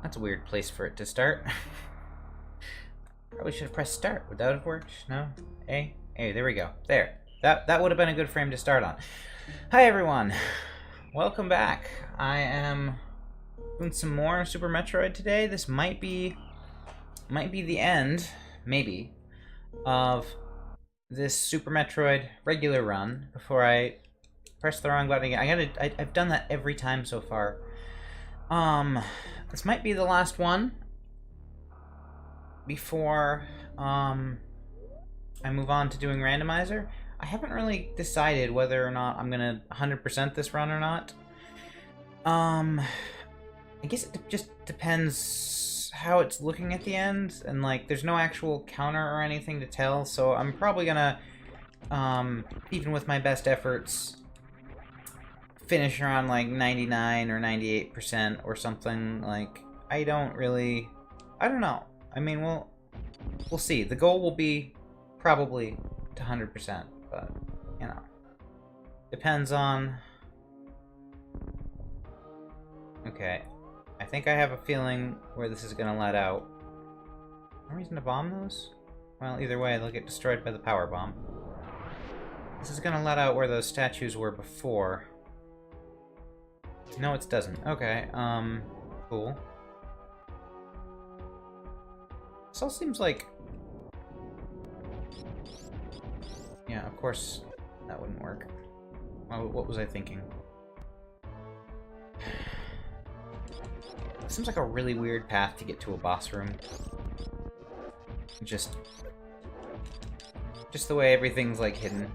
That's a weird place for it to start. Probably should have pressed start. Would that have worked? No? A? Hey, there we go. There. That would have been a good frame to start on. Hi everyone. Welcome back. I am doing some more Super Metroid today. This might be the end, maybe, of this Super Metroid regular run before I press the wrong button again. I've done that every time so far. This might be the last one before I move on to doing randomizer. I haven't really decided whether or not I'm gonna 100% this run or not. I guess it just depends how it's looking at the end, and like there's no actual counter or anything to tell, so I'm probably gonna even with my best efforts finish around like 99 or 98% or something. Like I don't know. I mean, we'll see. The goal will be probably to 100%, but you know, depends on. Okay, I think I have a feeling where this is gonna let out. No reason to bomb those? Well, either way, they'll get destroyed by the power bomb. This is gonna let out where those statues were before. No, it doesn't. Okay, cool. This all seems like... Yeah, of course that wouldn't work. Well, what was I thinking? Seems like a really weird path to get to a boss room. Just the way everything's like hidden.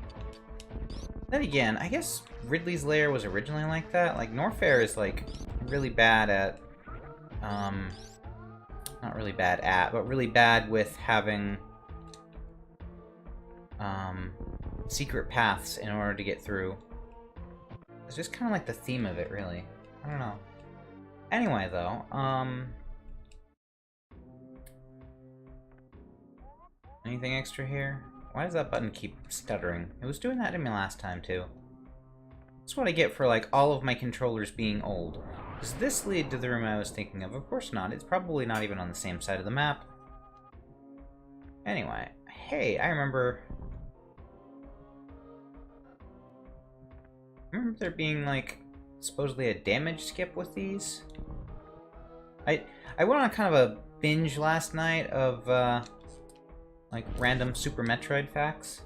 Then again, I guess Ridley's lair was originally like that. Like Norfair is like really bad at not really bad at, but really bad with having secret paths in order to get through. It's just kind of like the theme of it, really. I don't know. Anyway, though, anything extra here? Why does that button keep stuttering? It was doing that to me last time, too. That's what I get for, like, all of my controllers being old. Does this lead to the room I was thinking of? Of course not. It's probably not even on the same side of the map. Anyway, hey, I remember there being, like, supposedly a damage skip with these. I went on kind of a binge last night of, like, random Super Metroid facts.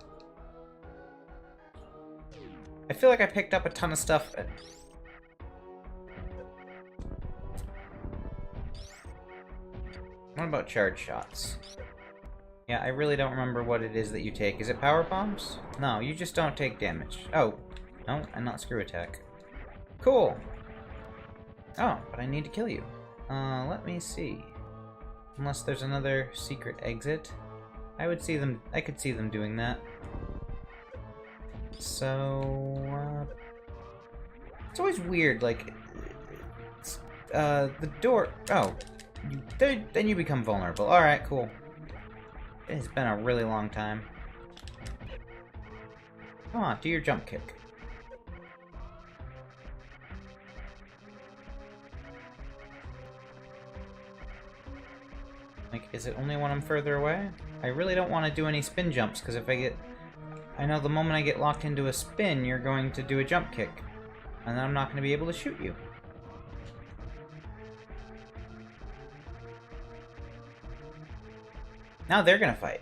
I feel like I picked up a ton of stuff. What about charge shots? Yeah, I really don't remember what it is that you take. Is it power bombs? No, you just don't take damage. Oh, no, and not screw attack. Cool. Oh, but I need to kill you. Let me see. Unless there's another secret exit. I could see them doing that. So, it's always weird, like, the door, oh, then you become vulnerable. Alright, cool. It's been a really long time. Come on, do your jump kick. Like, is it only when I'm further away? I really don't want to do any spin jumps, because if I know the moment I get locked into a spin, you're going to do a jump kick. And then I'm not going to be able to shoot you. Now they're going to fight.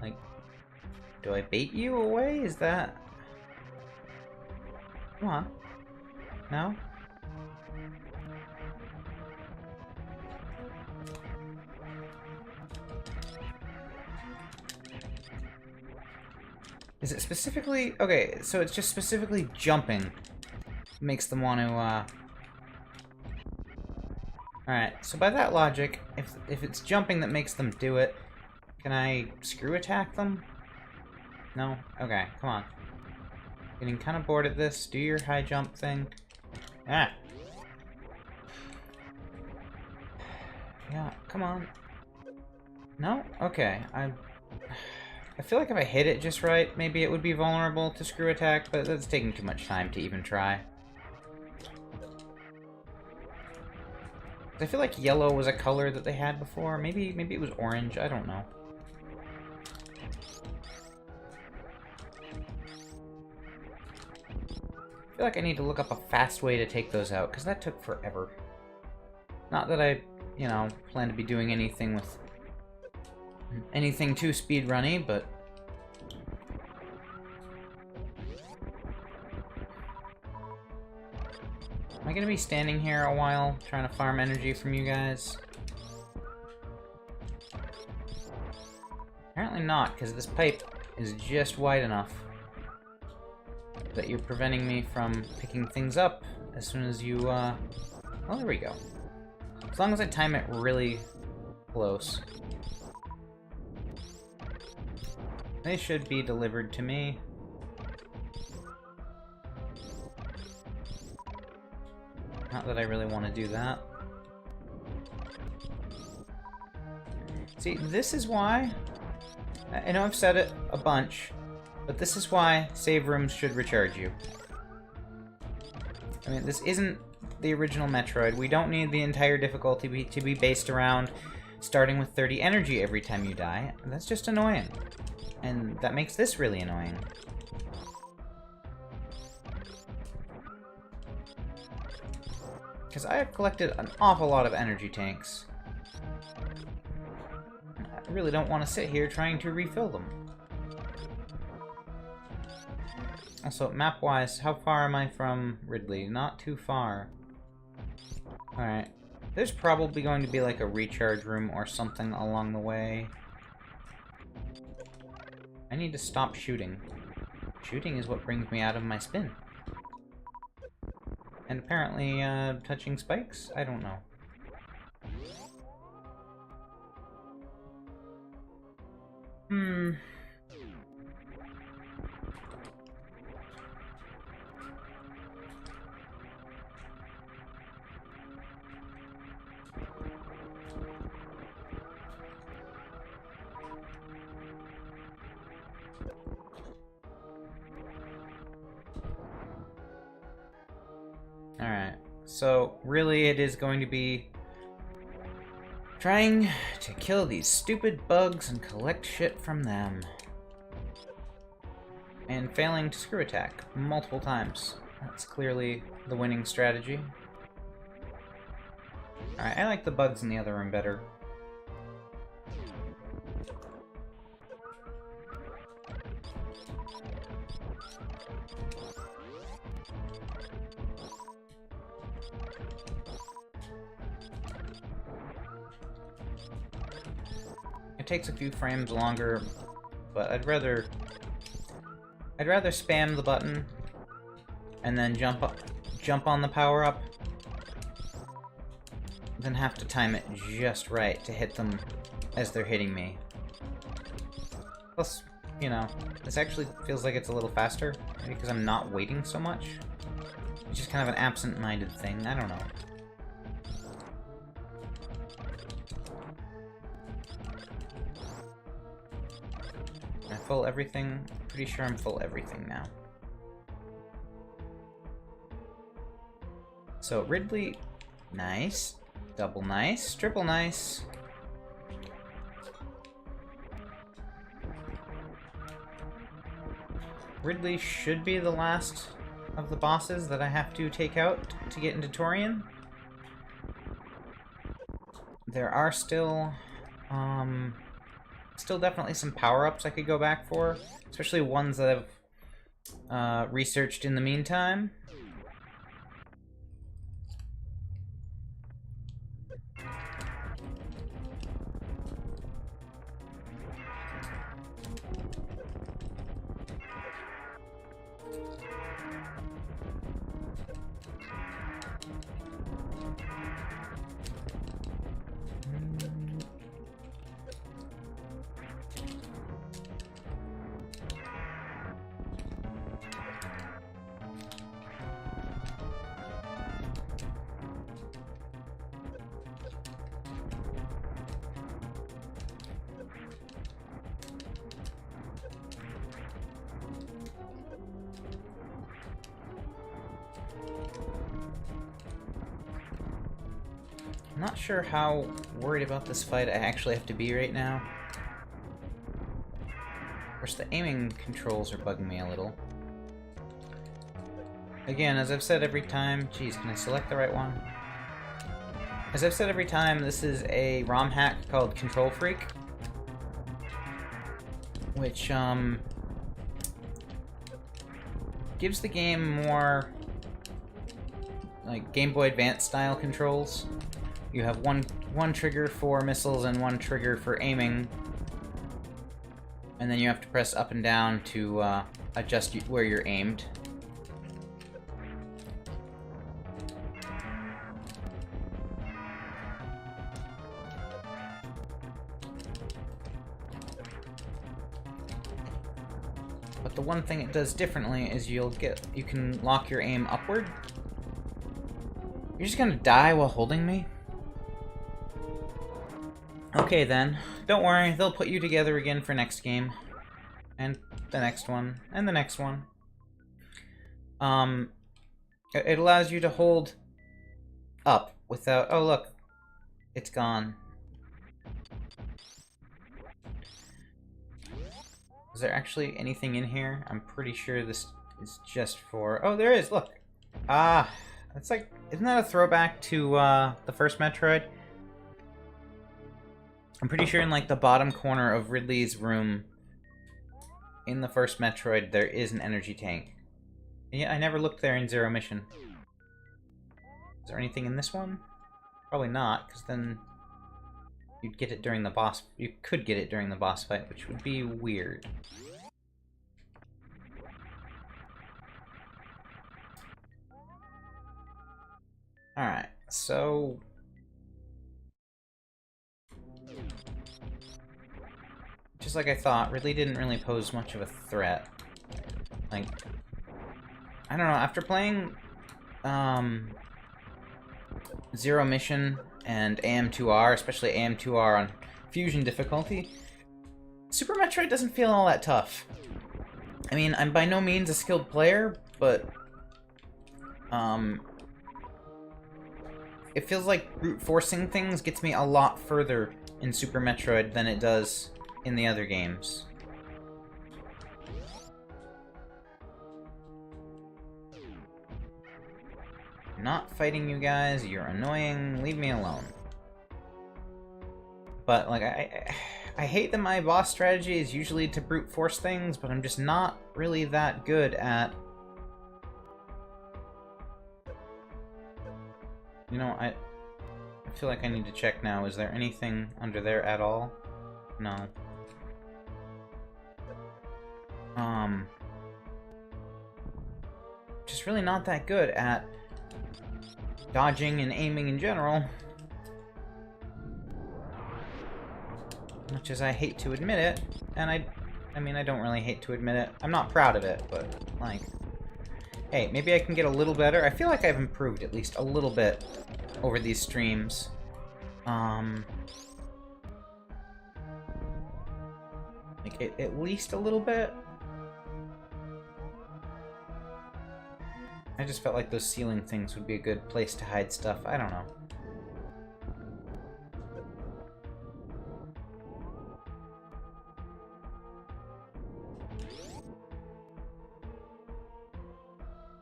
Like, do I bait you away? Is that... Come on. No? Is it specifically... Okay, so it's just specifically jumping makes them want to, Alright, so by that logic, if it's jumping that makes them do it, can I screw attack them? No? Okay, come on. Getting kind of bored at this. Do your high jump thing. Ah! Yeah, come on. No? Okay. I feel like if I hit it just right, maybe it would be vulnerable to screw attack, but that's taking too much time to even try. I feel like yellow was a color that they had before. Maybe it was orange. I don't know. I feel like I need to look up a fast way to take those out, because that took forever. Not that I, you know, plan to be doing anything with anything too speedrunny, but am I gonna be standing here a while trying to farm energy from you guys? Apparently not, because this pipe is just wide enough that you're preventing me from picking things up as soon as you, well, there we go. As long as I time it really close. They should be delivered to me. Not that I really want to do that. See, this is why... I know I've said it a bunch, but this is why save rooms should recharge you. I mean, this isn't the original Metroid. We don't need the entire difficulty to be based around starting with 30 energy every time you die. That's just annoying. And that makes this really annoying. Because I have collected an awful lot of energy tanks. I really don't want to sit here trying to refill them. Also, map-wise, how far am I from Ridley? Not too far. Alright. There's probably going to be like a recharge room or something along the way. I need to stop shooting. Shooting is what brings me out of my spin. And apparently, touching spikes? I don't know. Alright, so really it is going to be trying to kill these stupid bugs and collect shit from them. And failing to screw attack multiple times. That's clearly the winning strategy. Alright, I like the bugs in the other room better. It takes a few frames longer, but I'd rather spam the button and then jump on the power up than have to time it just right to hit them as they're hitting me. Plus, you know, this actually feels like it's a little faster, maybe because I'm not waiting so much. It's just kind of an absent-minded thing, I don't know. Full everything? Pretty sure I'm full everything now. So Ridley, nice. Double nice. Triple nice. Ridley should be the last of the bosses that I have to take out to get into Torian. There are still definitely some power-ups I could go back for, especially ones that I've researched in the meantime. not sure how worried about this fight I actually have to be right now. Of course, the aiming controls are bugging me a little. Again, as I've said every time... Geez, can I select the right one? As I've said every time, this is a ROM hack called Control Freak. Which, gives the game more, like, Game Boy Advance style controls. You have one trigger for missiles and one trigger for aiming. And then you have to press up and down to adjust where you're aimed. But the one thing it does differently is you can lock your aim upward. You're just gonna die while holding me? Okay then, don't worry, they'll put you together again for next game. And the next one, and the next one. It allows you to hold up without... Oh look, it's gone. Is there actually anything in here? I'm pretty sure this is just for... Oh, there is, look! Ah, that's like... Isn't that a throwback to the first Metroid? I'm pretty sure in like the bottom corner of Ridley's room in the first Metroid there is an energy tank. And yet I never looked there in Zero Mission. Is there anything in this one? Probably not, because then you'd get it during the boss... You could get it during the boss fight, which would be weird. Alright, so... Just like I thought, Ridley didn't really pose much of a threat. Like... I don't know, after playing... Zero Mission and AM2R, especially AM2R on Fusion difficulty, Super Metroid doesn't feel all that tough. I mean, I'm by no means a skilled player, but... It feels like brute forcing things gets me a lot further in Super Metroid than it does in the other games. I'm not fighting you guys, you're annoying, leave me alone. But, like, I hate that my boss strategy is usually to brute force things, but I'm just not really that good at... You know, I feel like I need to check now. Is there anything under there at all? No. Just really not that good at dodging and aiming in general. Much as I hate to admit it, and I mean, I don't really hate to admit it. I'm not proud of it, but, like... Hey, maybe I can get a little better. I feel like I've improved at least a little bit over these streams. Like, at least a little bit. I just felt like those ceiling things would be a good place to hide stuff. I don't know.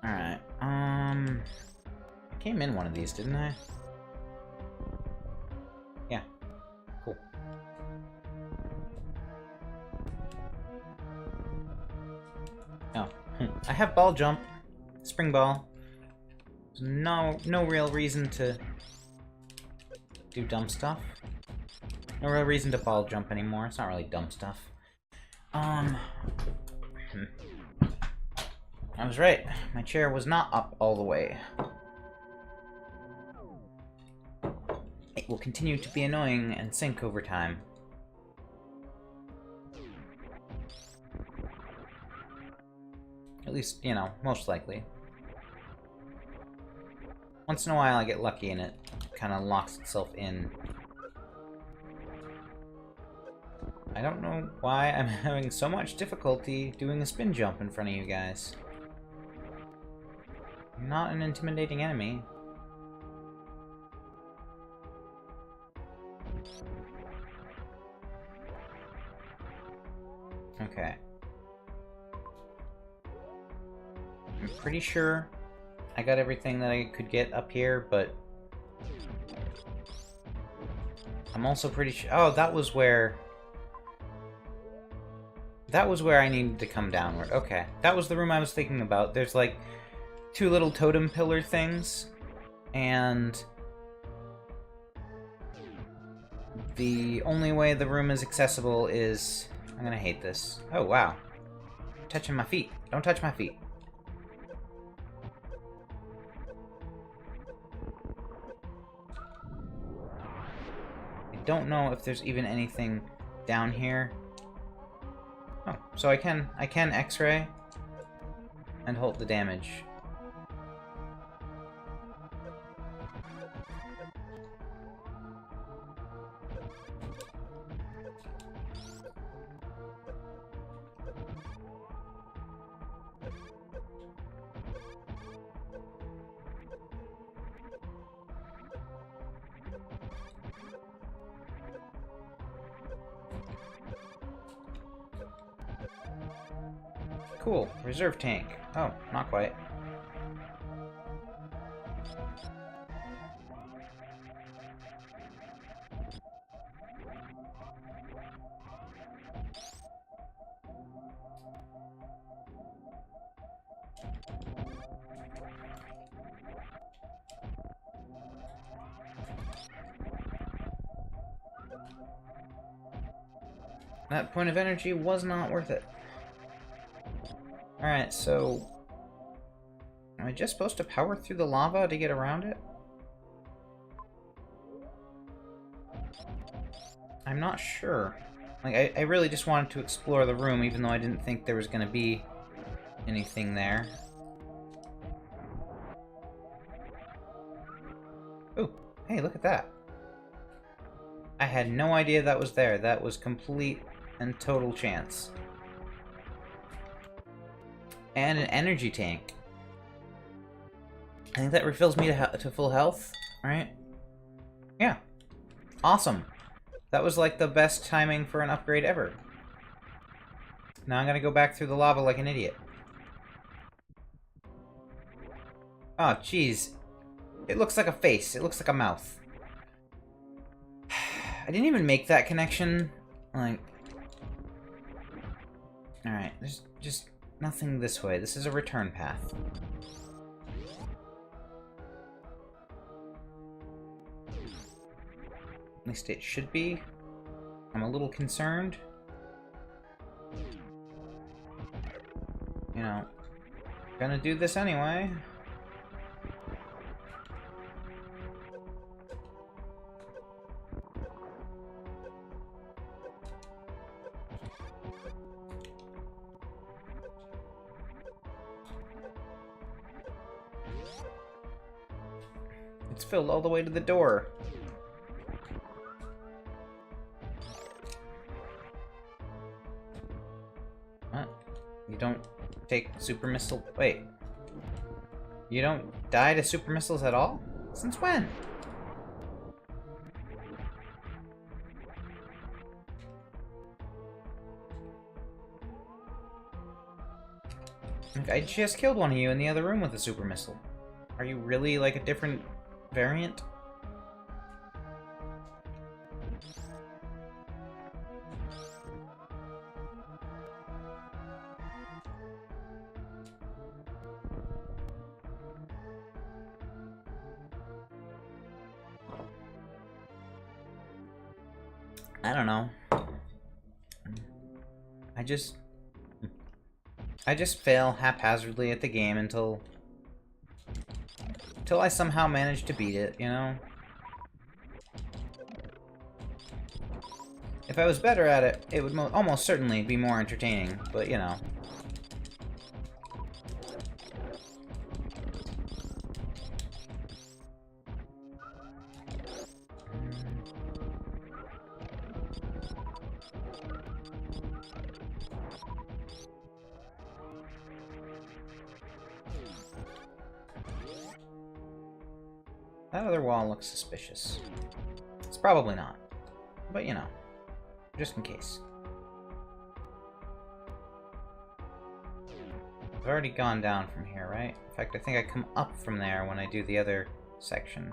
Alright, I came in one of these, didn't I? Yeah. Cool. Oh. I have ball jump. Spring ball. There's no real reason to do dumb stuff. No real reason to ball jump anymore. It's not really dumb stuff. I was right. My chair was not up all the way. It will continue to be annoying and sink over time. At least, you know, most likely. Once in a while I get lucky and it kind of locks itself in. I don't know why I'm having so much difficulty doing a spin jump in front of you guys. I'm not an intimidating enemy. Okay. I'm pretty sure I got everything that I could get up here, but I'm also pretty sure... Oh, that was where... That was where I needed to come downward. Okay. That was the room I was thinking about. There's, like, 2 little totem pillar things, and the only way the room is accessible is... I'm gonna hate this. Oh, wow. Touching my feet. Don't touch my feet. I don't know if there's even anything down here. Oh, so I can X-ray and halt the damage. Cool. Reserve tank. Oh, not quite. That point of energy was not worth it. Alright, so... Am I just supposed to power through the lava to get around it? I'm not sure. Like, I really just wanted to explore the room, even though I didn't think there was going to be anything there. Ooh, hey, look at that. I had no idea that was there. That was complete and total chance. And an energy tank. I think that refills me to full health, right? Yeah. Awesome. That was like the best timing for an upgrade ever. Now I'm gonna go back through the lava like an idiot. Oh, jeez. It looks like a face. It looks like a mouth. I didn't even make that connection. Like... Alright, there's just nothing this way. This is a return path. At least it should be. I'm a little concerned. You know, gonna do this anyway. It's filled all the way to the door. What? You don't take super missile... Wait. You don't die to super missiles at all? Since when? I just killed one of you in the other room with a super missile. Are you really like a different variant? I don't know. I just fail haphazardly at the game until I somehow manage to beat it, you know? If I was better at it, it would almost certainly be more entertaining, but you know. That other wall looks suspicious. It's probably not. But, you know. Just in case. I've already gone down from here, right? In fact, I think I come up from there when I do the other section.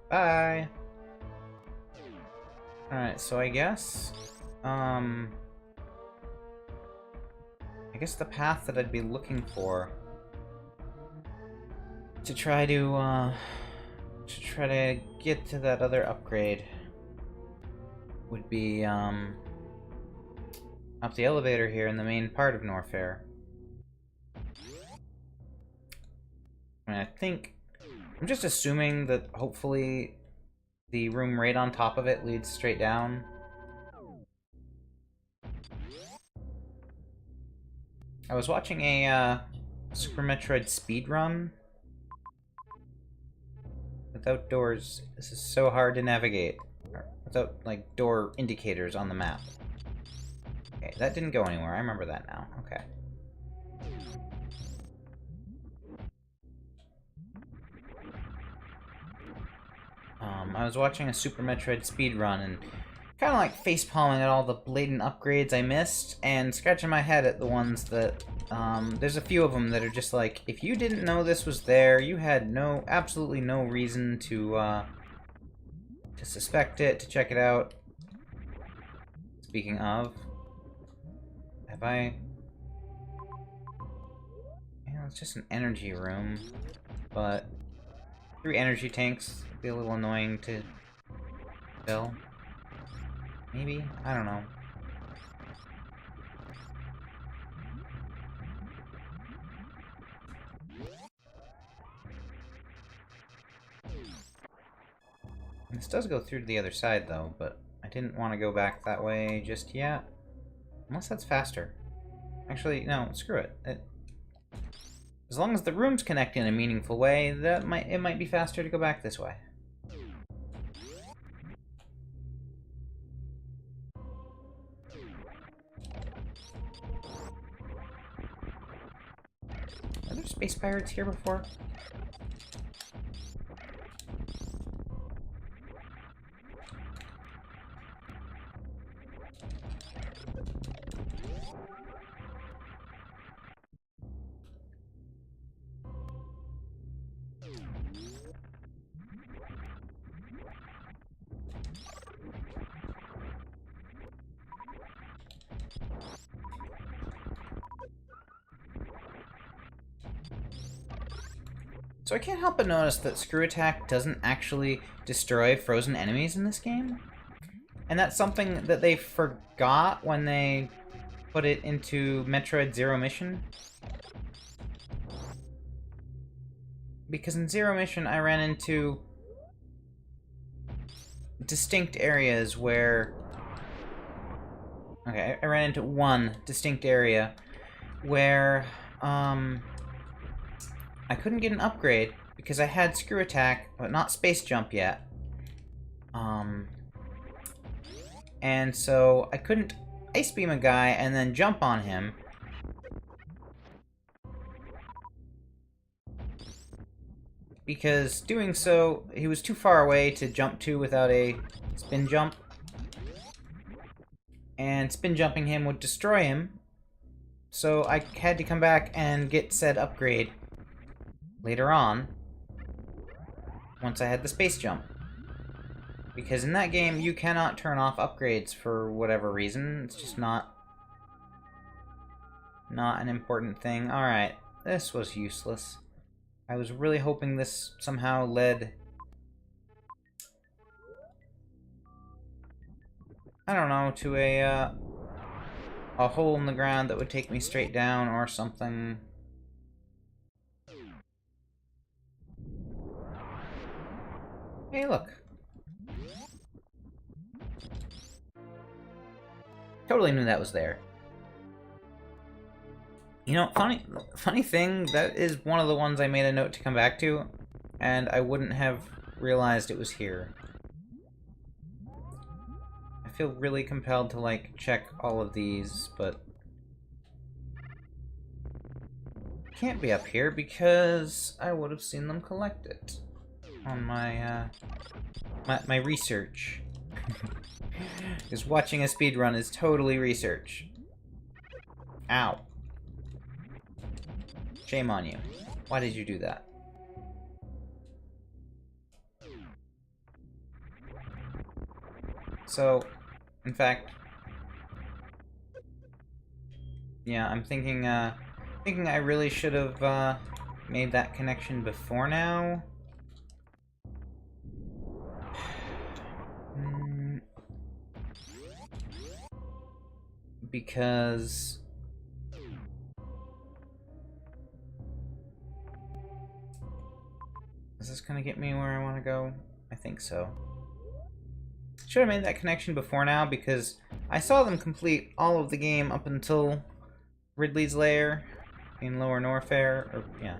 Bye! Alright, so I guess the path that I'd be looking for to try to get to that other upgrade would be up the elevator here in the main part of Norfair. And I think I'm just assuming that hopefully the room right on top of it leads straight down. I was watching a Super Metroid speedrun without doors. This is so hard to navigate. Without, like, door indicators on the map. Okay, that didn't go anywhere. I remember that now. Okay. I was watching a Super Metroid speedrun and kind of like face-palming at all the blatant upgrades I missed and scratching my head at the ones that, there's a few of them that are just like, if you didn't know this was there, you had absolutely no reason to suspect it, to check it out. Speaking of, have I... Yeah, it's just an energy room, but 3 energy tanks would be a little annoying to fill. Maybe? I don't know. This does go through to the other side, though, but I didn't want to go back that way just yet. Unless that's faster. Actually, no, screw it. As long as the rooms connect in a meaningful way, it might be faster to go back this way. Are there space pirates here before? So I can't help but notice that Screw Attack doesn't actually destroy frozen enemies in this game. And that's something that they forgot when they put it into Metroid Zero Mission. Because in Zero Mission I ran into distinct areas where... Okay, I ran into one distinct area where, I couldn't get an upgrade because I had Screw Attack, but not Space Jump yet. And so I couldn't Ice Beam a guy and then jump on him. Because doing so, he was too far away to jump to without a spin jump. And spin jumping him would destroy him. So I had to come back and get said upgrade later on, once I had the space jump. Because in that game, you cannot turn off upgrades for whatever reason. It's just not an important thing. Alright, this was useless. I was really hoping this somehow led... I don't know, to a hole in the ground that would take me straight down or something. Hey, look. Totally knew that was there. You know, funny thing, that is one of the ones I made a note to come back to, and I wouldn't have realized it was here. I feel really compelled to, like, check all of these, but... can't be up here because I would have seen them collect it on my, my research. Because watching a speedrun is totally research. Ow. Shame on you. Why did you do that? So, in fact... Yeah, I'm thinking I really should have, made that connection before now. Because... Is this gonna get me where I want to go? I think so. Should have made that connection before now, because I saw them complete all of the game up until Ridley's Lair in Lower Norfair, or, yeah.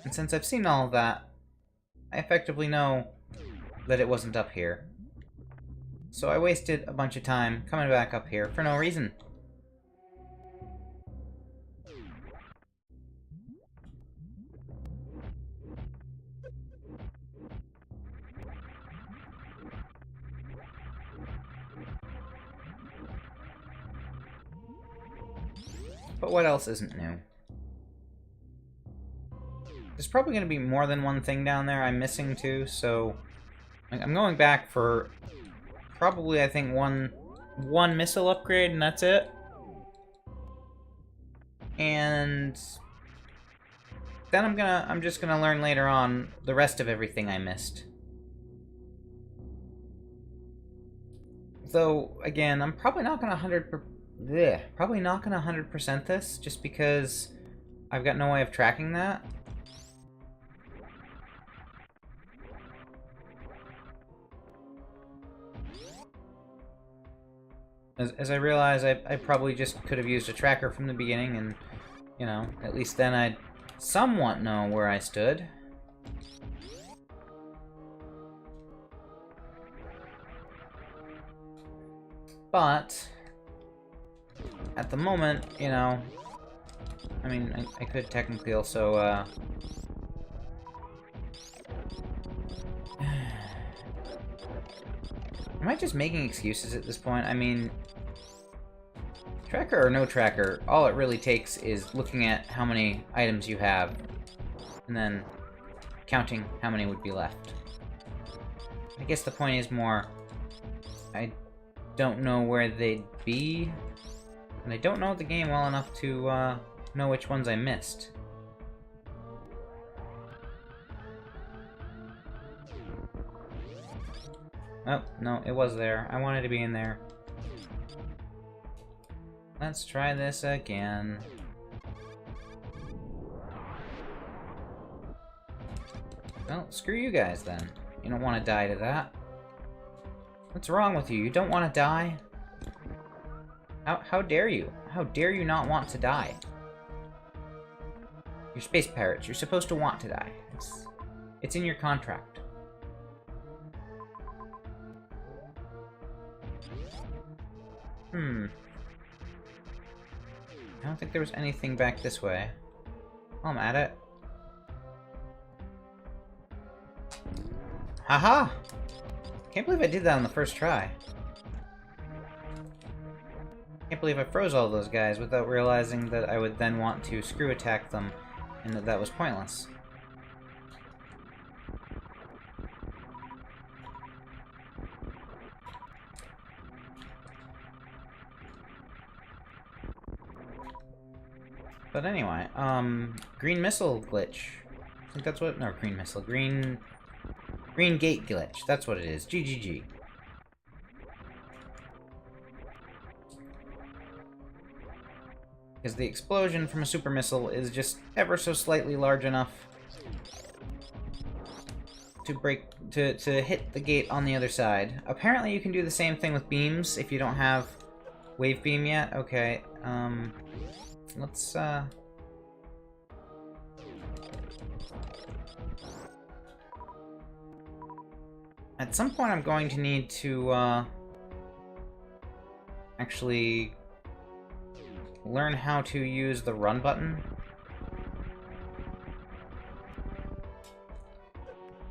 And since I've seen all of that, I effectively know that it wasn't up here. So I wasted a bunch of time coming back up here for no reason. But what else isn't new? There's probably going to be more than one thing down there I'm missing too, so I'm going back for probably, I think, one missile upgrade, and that's it. And then I'm just gonna learn later on the rest of everything I missed. Though again, I'm probably not gonna 100% this, just because I've got no way of tracking that. As I realize, I probably just could have used a tracker from the beginning, and, you know, at least then I'd somewhat know where I stood. But at the moment, you know, I mean, I could technically also, Am I just making excuses at this point? I mean, tracker or no tracker, all it really takes is looking at how many items you have, and then counting how many would be left. I guess the point is more, I don't know where they'd be, and I don't know the game well enough to know which ones I missed. Oh, no, it was there. I wanted to be in there. Let's try this again. Well, screw you guys then. You don't want to die to that. What's wrong with you? You don't want to die? How dare you? How dare you not want to die? You're space pirates. You're supposed to want to die. It's in your contract. I don't think there was anything back this way. While I'm at it. Haha! Can't believe I did that on the first try. Can't believe I froze all those guys without realizing that I would then want to screw attack them, and that was pointless. But anyway, green missile glitch. I think that's what, no, green missile, green gate glitch. That's what it is. GGG. Because the explosion from a super missile is just ever so slightly large enough to hit the gate on the other side. Apparently you can do the same thing with beams if you don't have wave beam yet. Okay, let's, at some point I'm going to need to, actually learn how to use the run button.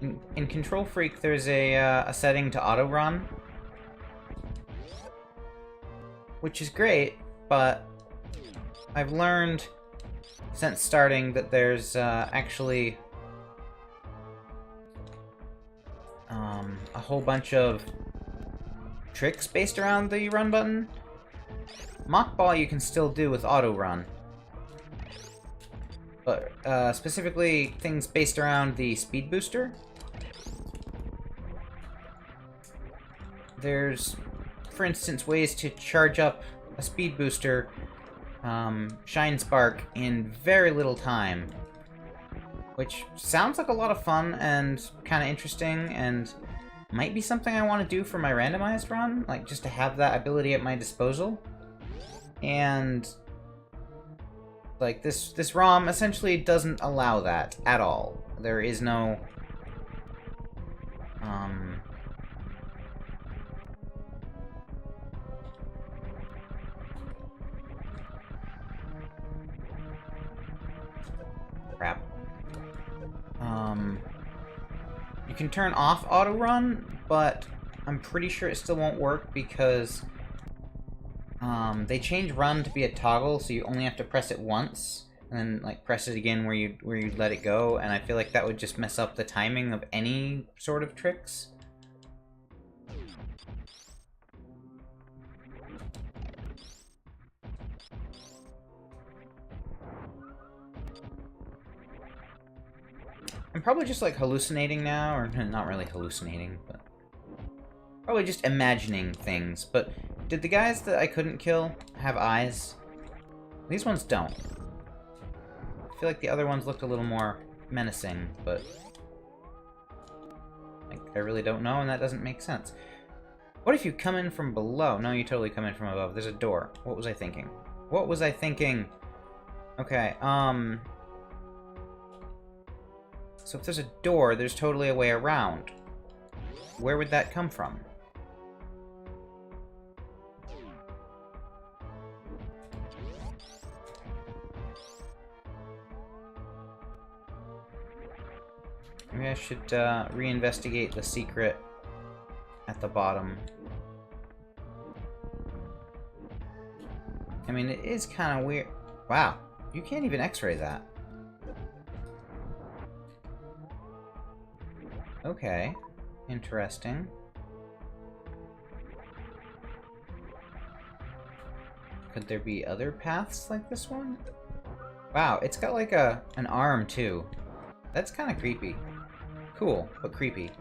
In Control Freak, there's a setting to auto-run, which is great, but I've learned since starting that there's actually a whole bunch of tricks based around the run button. Mock Ball you can still do with auto-run, but specifically things based around the speed booster. There's, for instance, ways to charge up a speed booster, Shine Spark, in very little time. Which sounds like a lot of fun and kind of interesting, and might be something I want to do for my randomized run, like just to have that ability at my disposal. And like this ROM essentially doesn't allow that at all. There is no crap. You can turn off auto-run, but I'm pretty sure it still won't work because they changed run to be a toggle, so you only have to press it once, and then like press it again where you let it go, and I feel like that would just mess up the timing of any sort of tricks. I'm probably just like hallucinating now, or not really hallucinating, but probably just imagining things. But did the guys that I couldn't kill have eyes? These ones don't. I feel like the other ones looked a little more menacing, but like, I really don't know, and that doesn't make sense. What if you come in from below? No, you totally come in from above. There's a door. What was I thinking? What was I thinking? Okay, so if there's a door, there's totally a way around. Where would that come from? Maybe I should reinvestigate the secret at the bottom. I mean, it is kind of weird. Wow, you can't even X-ray that. Okay, interesting. Could there be other paths like this one? Wow, it's got like an arm too. That's kind of creepy. Cool, but creepy.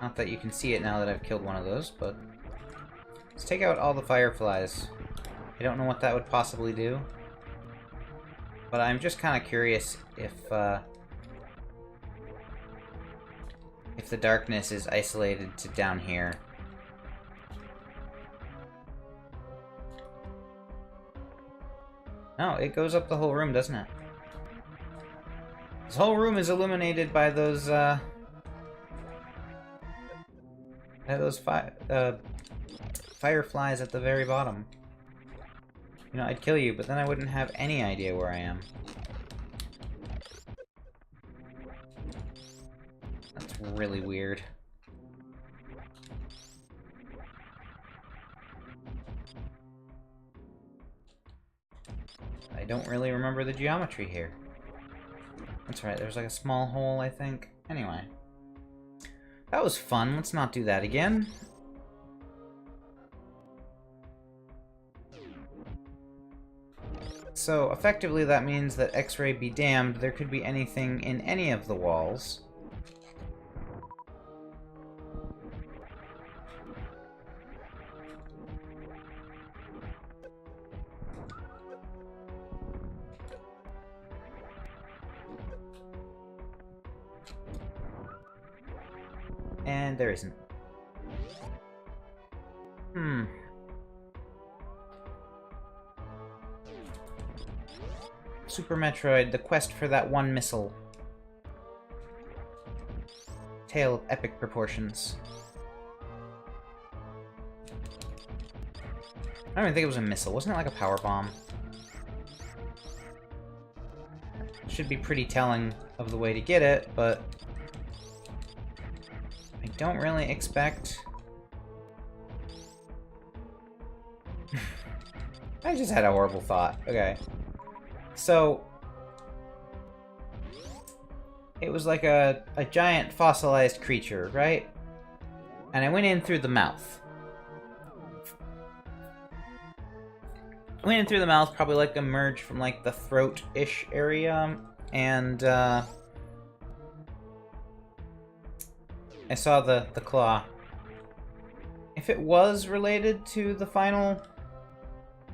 Not that you can see it now that I've killed one of those, but let's take out all the fireflies. I don't know what that would possibly do. But I'm just kind of curious if the darkness is isolated to down here. No, it goes up the whole room, doesn't it? This whole room is illuminated by those fireflies at the very bottom. You know, I'd kill you, but then I wouldn't have any idea where I am. That's really weird. I don't really remember the geometry here. That's right, there's like a small hole, I think. Anyway. That was fun, let's not do that again. So, effectively that means that X-ray be damned, there could be anything in any of the walls. And there isn't. Super Metroid, the quest for that one missile. Tale of epic proportions. I don't even think it was a missile. Wasn't it like a power bomb? should be pretty telling of the way to get it, but I don't really expect... I just had a horrible thought. Okay. So... it was like a giant fossilized creature, right? And I went in through the mouth. Went in through the mouth, probably like emerged from like the throat-ish area, and I saw the claw. If it was related to the final...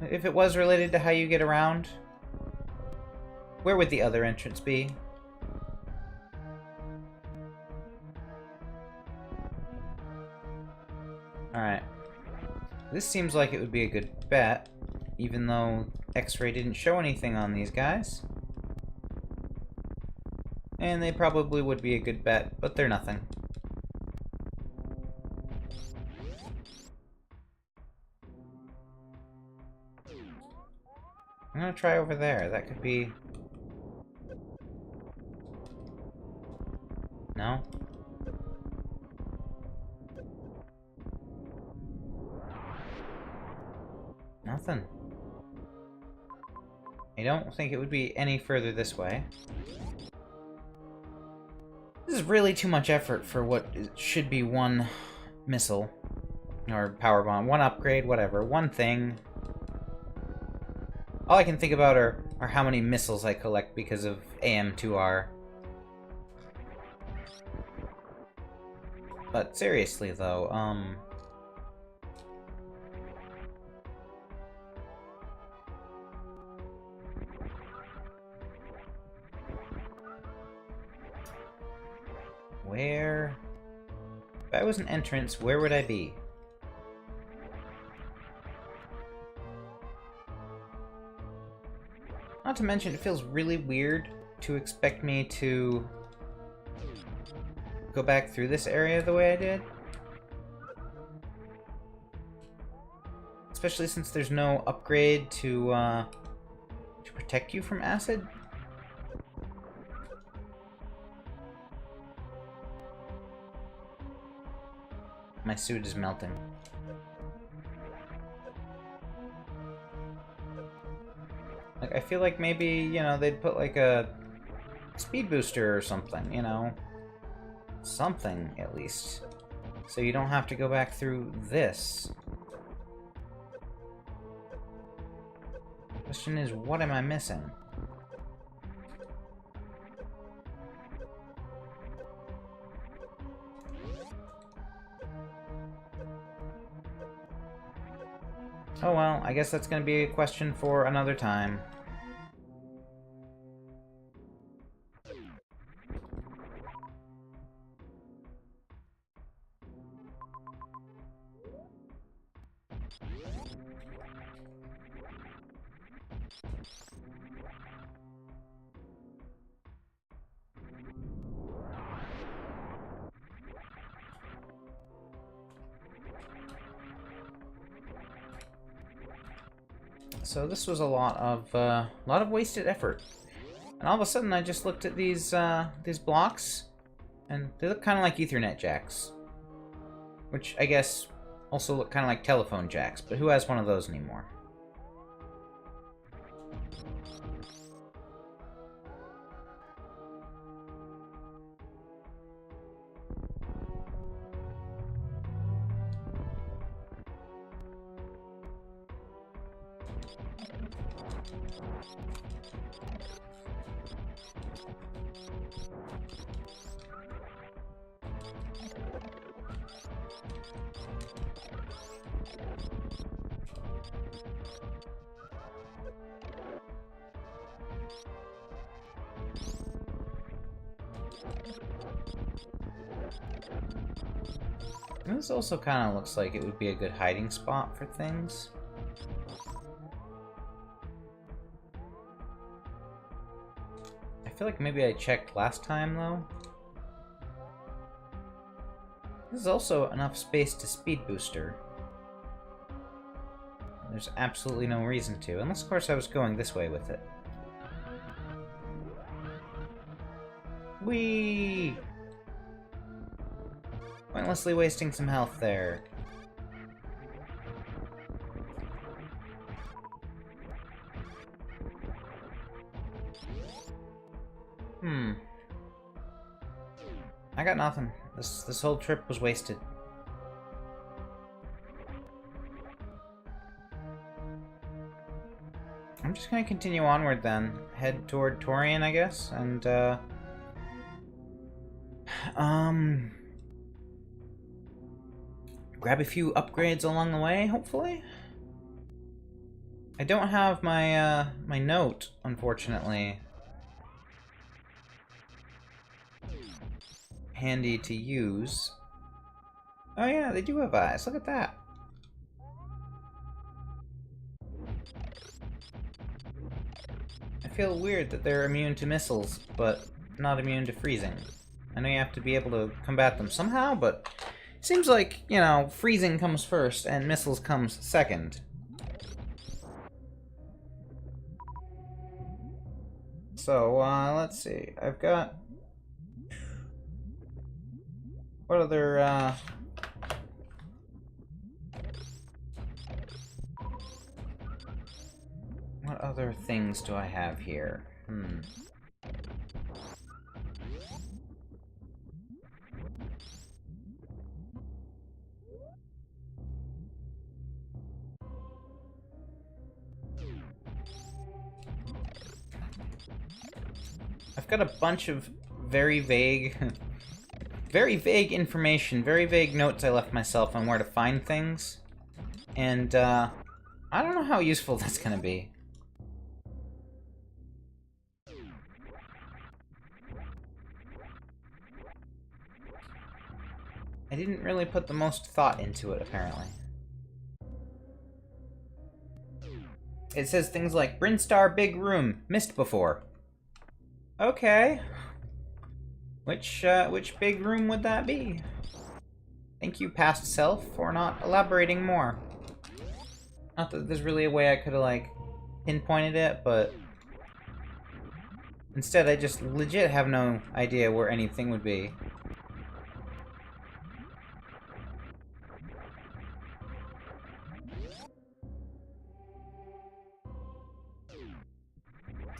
if it was related to how you get around, where would the other entrance be? Alright. This seems like it would be a good bet, even though X-ray didn't show anything on these guys. And they probably would be a good bet, but they're nothing. I'm gonna try over there. That could be... no? Nothing. I don't think it would be any further this way. This is really too much effort for what should be one missile. Or power bomb. One upgrade, whatever. One thing. All I can think about are how many missiles I collect because of AM2R. But seriously, though, where... if I was an entrance, where would I be? Not to mention, it feels really weird to expect me to go back through this area the way I did. Especially since there's no upgrade to protect you from acid. My suit is melting. Like, I feel like maybe, you know, they'd put like a speed booster or something, you know? Something, at least. So you don't have to go back through this. Question is, what am I missing? Oh well, I guess that's gonna be a question for another time. So this was a lot of wasted effort, and all of a sudden I just looked at these blocks, and they look kind of like Ethernet jacks, which I guess also look kind of like telephone jacks. But who has one of those anymore? This also kind of looks like it would be a good hiding spot for things. I feel like maybe I checked last time, though. This is also enough space to speed booster. There's absolutely no reason to, unless of course I was going this way with it. Whee! Pointlessly wasting some health there. I got nothing. This whole trip was wasted. I'm just gonna continue onward then. Head toward Torian, I guess, and grab a few upgrades along the way, hopefully. I don't have my my note, unfortunately, handy to use. Oh yeah, they do have eyes. Look at that. I feel weird that they're immune to missiles, but not immune to freezing. I know you have to be able to combat them somehow, but it seems like, you know, freezing comes first and missiles comes second. So, let's see. I've got... What other, what other things do I have here? I've got a bunch of very vague... very vague information, very vague notes I left myself on where to find things. And, I don't know how useful that's gonna be. I didn't really put the most thought into it, apparently. It says things like, Brinstar Big Room, missed before. Okay. Which big room would that be? Thank you, past self, for not elaborating more. Not that there's really a way I could have, like, pinpointed it, but... Instead, I just legit have no idea where anything would be.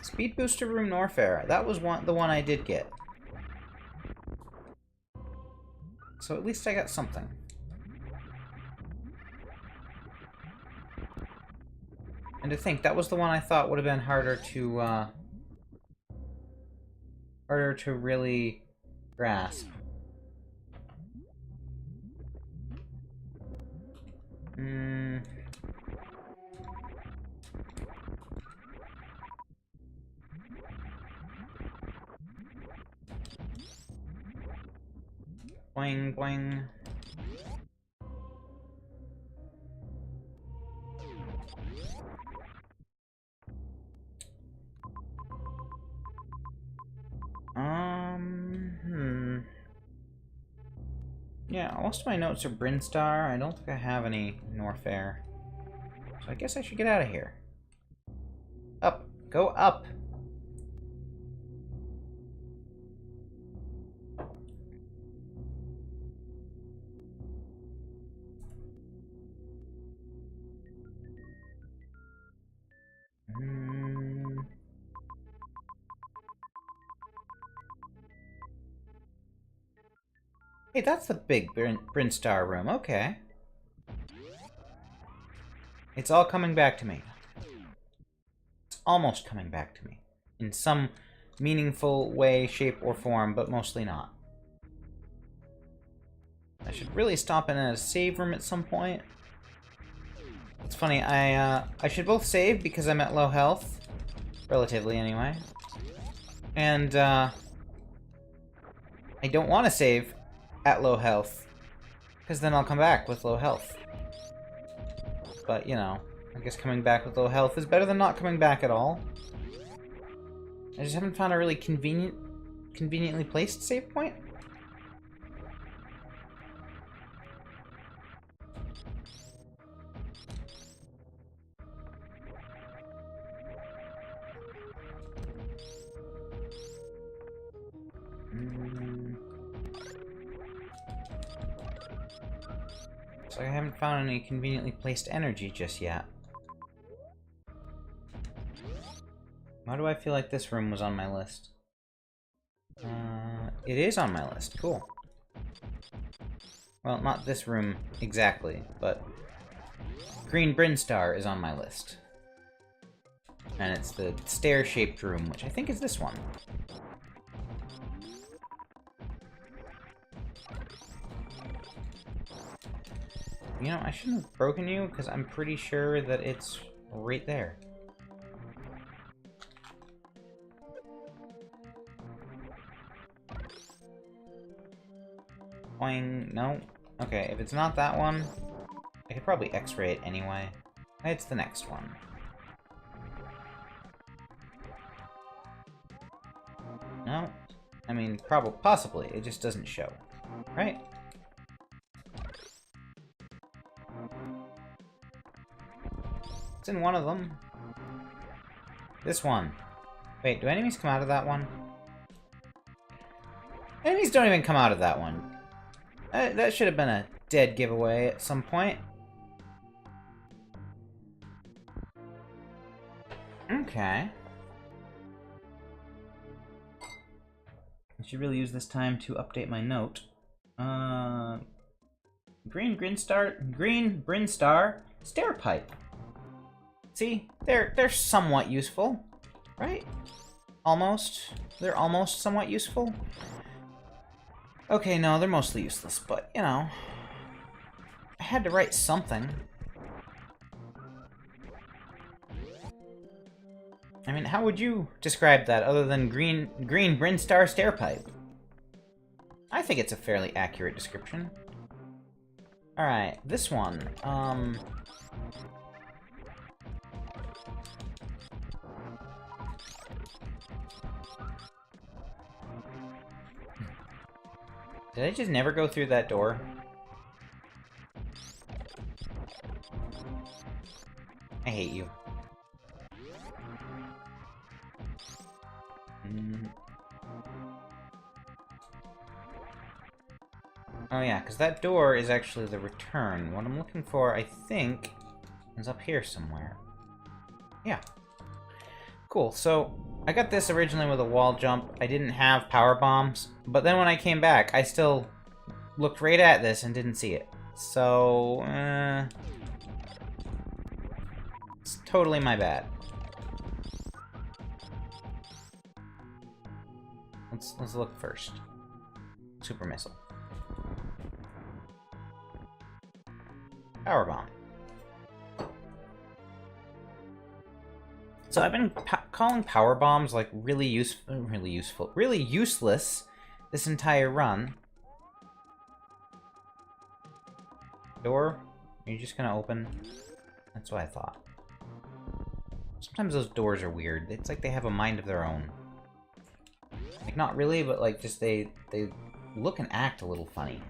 Speed Booster Room Norfair. That was the one I did get. So at least I got something. And to think, that was the one I thought would have been harder to really grasp. Boing, boing. Yeah, most of my notes are Brinstar. I don't think I have any Norfair. So I guess I should get out of here. Up. Go up. Hey, that's the big Brinstar room. Okay. It's all coming back to me. It's almost coming back to me. In some meaningful way, shape, or form, but mostly not. I should really stop in a save room at some point. It's funny, I should both save because I'm at low health. Relatively, anyway. And, I don't want to save at low health, because then I'll come back with low health. But, you know, I guess coming back with low health is better than not coming back at all. I just haven't found a really conveniently placed save point. So I haven't found any conveniently placed energy just yet. Why do I feel like this room was on my list? It is on my list. Cool. Well, not this room exactly, but Green Brinstar is on my list. And it's the stair-shaped room, which I think is this one. You know, I shouldn't have broken you, because I'm pretty sure that it's right there. Boing. No. Okay, if it's not that one, I could probably X-ray it anyway. It's the next one. No? I mean, possibly. It just doesn't show. Right? It's in one of them. This one. Wait, do enemies come out of that one? Enemies don't even come out of that one. That should have been a dead giveaway at some point. Okay. I should really use this time to update my note. Green Brinstar stair pipe. See, they're somewhat useful, right? Almost. They're almost somewhat useful. Okay, no, they're mostly useless, but, you know, I had to write something. I mean, how would you describe that other than green Brinstar stair pipe? I think it's a fairly accurate description. Alright, this one, did I just never go through that door? I hate you. Oh yeah, because that door is actually the return. What I'm looking for, I think, is up here somewhere. Yeah. Cool, so I got this originally with a wall jump. I didn't have power bombs, but then when I came back, I still looked right at this and didn't see it. So, it's totally my bad. Let's look first. Super missile. Power bomb. So I've been calling power bombs like really useless this entire run. Door? Are you just gonna open? That's what I thought. Sometimes those doors are weird. It's like they have a mind of their own. Like, not really, but like just they look and act a little funny.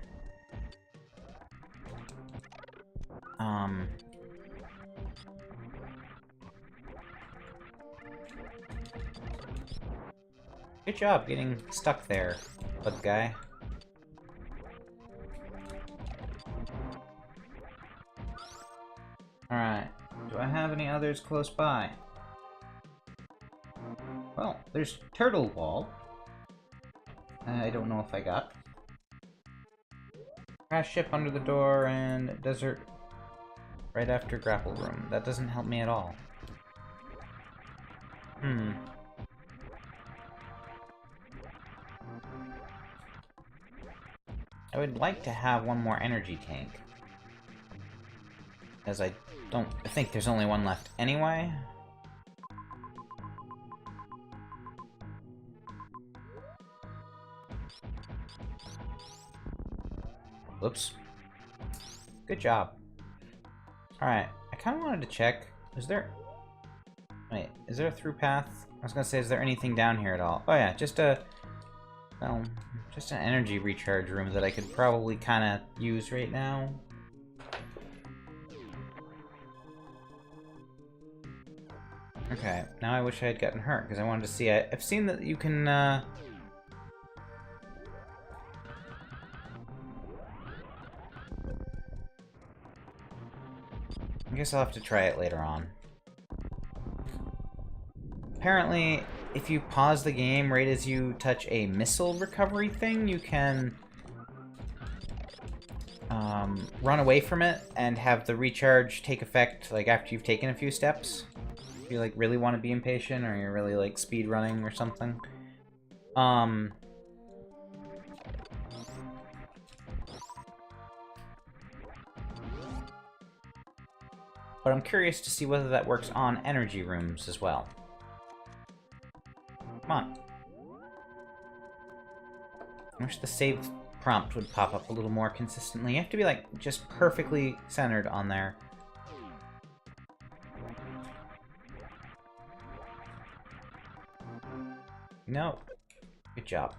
Good job getting stuck there, bug guy. Alright, do I have any others close by? Well, there's Turtle Wall. I don't know if I got. Crash ship under the door and desert right after grapple room. That doesn't help me at all. I would like to have one more energy tank. As I think there's only one left anyway. Whoops. Good job. Alright, I kind of wanted to check. Is there... Wait, is there a through path? I was gonna say, is there anything down here at all? Oh yeah, just a... Well, just an energy recharge room that I could probably kind of use right now. Okay, now I wish I had gotten hurt, because I wanted to see... I've seen that you can, guess I'll have to try it later on. Apparently, if you pause the game right as you touch a missile recovery thing, you can run away from it and have the recharge take effect like after you've taken a few steps. If you like really want to be impatient or you're really like speed running or something. But I'm curious to see whether that works on energy rooms as well. Come on. I wish the save prompt would pop up a little more consistently. You have to be, like, just perfectly centered on there. No. Good job.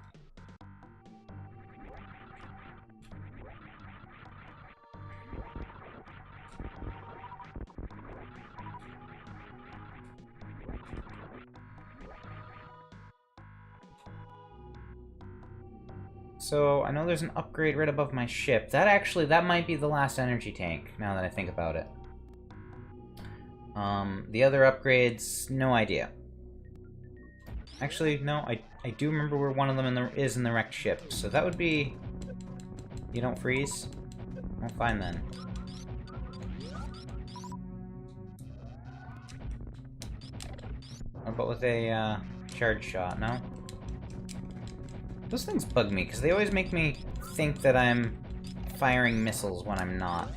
So, I know there's an upgrade right above my ship. That might be the last energy tank, now that I think about it. The other upgrades, no idea. Actually, no, I do remember where one of them is in the wrecked ship, so that would be... You don't freeze? Well, fine then. What about with a, charge shot, no? Those things bug me, because they always make me think that I'm firing missiles when I'm not.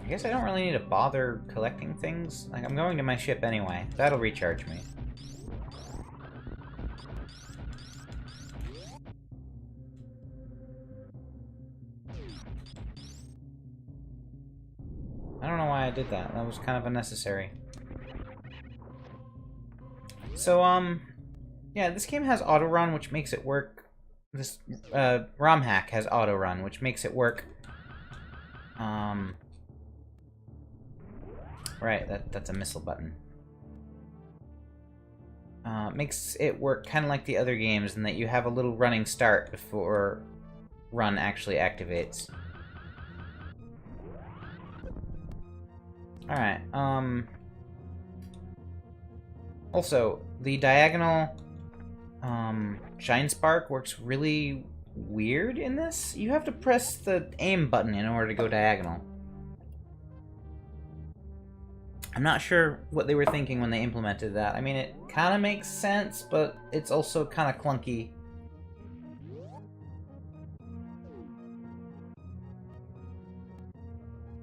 I guess I don't really need to bother collecting things. Like, I'm going to my ship anyway. That'll recharge me. I don't know why I did that. That was kind of unnecessary. So, yeah, this game has auto run, which makes it work. This, ROM hack has auto run, which makes it work. Right, that's a missile button. Makes it work kind of like the other games in that you have a little running start before run actually activates. Alright, also, the diagonal, Shine Spark works really weird in this. You have to press the aim button in order to go diagonal. I'm not sure what they were thinking when they implemented that. I mean, it kind of makes sense, but it's also kind of clunky.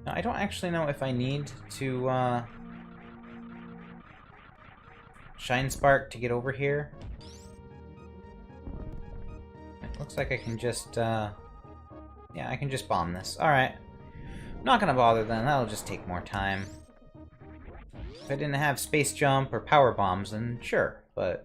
Now, I don't actually know if I need to, Shine Spark to get over here. It looks like I can just, yeah, I can just bomb this. Alright. Not gonna bother then, that'll just take more time. If I didn't have space jump or power bombs, then sure, but...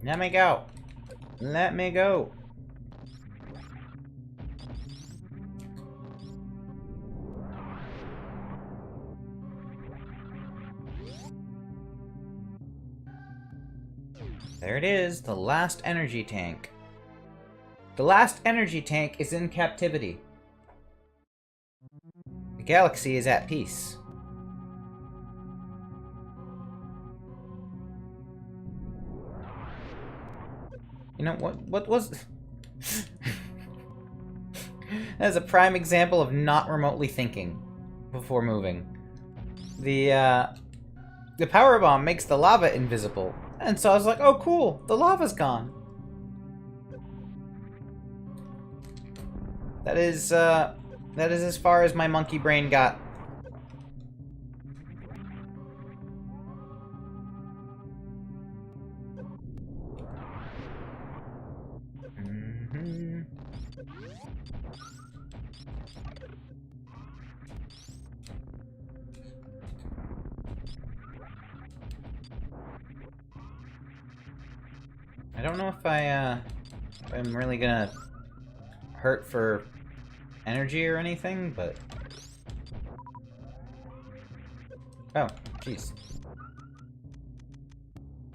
Let me go! Let me go! There it is, the last energy tank. The last energy tank is in captivity. The galaxy is at peace. You know, what was... That is a prime example of not remotely thinking before moving. The power bomb makes the lava invisible. And so I was like, oh cool, the lava's gone. That is as far as my monkey brain got. I don't know if I'm really gonna hurt for energy or anything, but... Oh, jeez.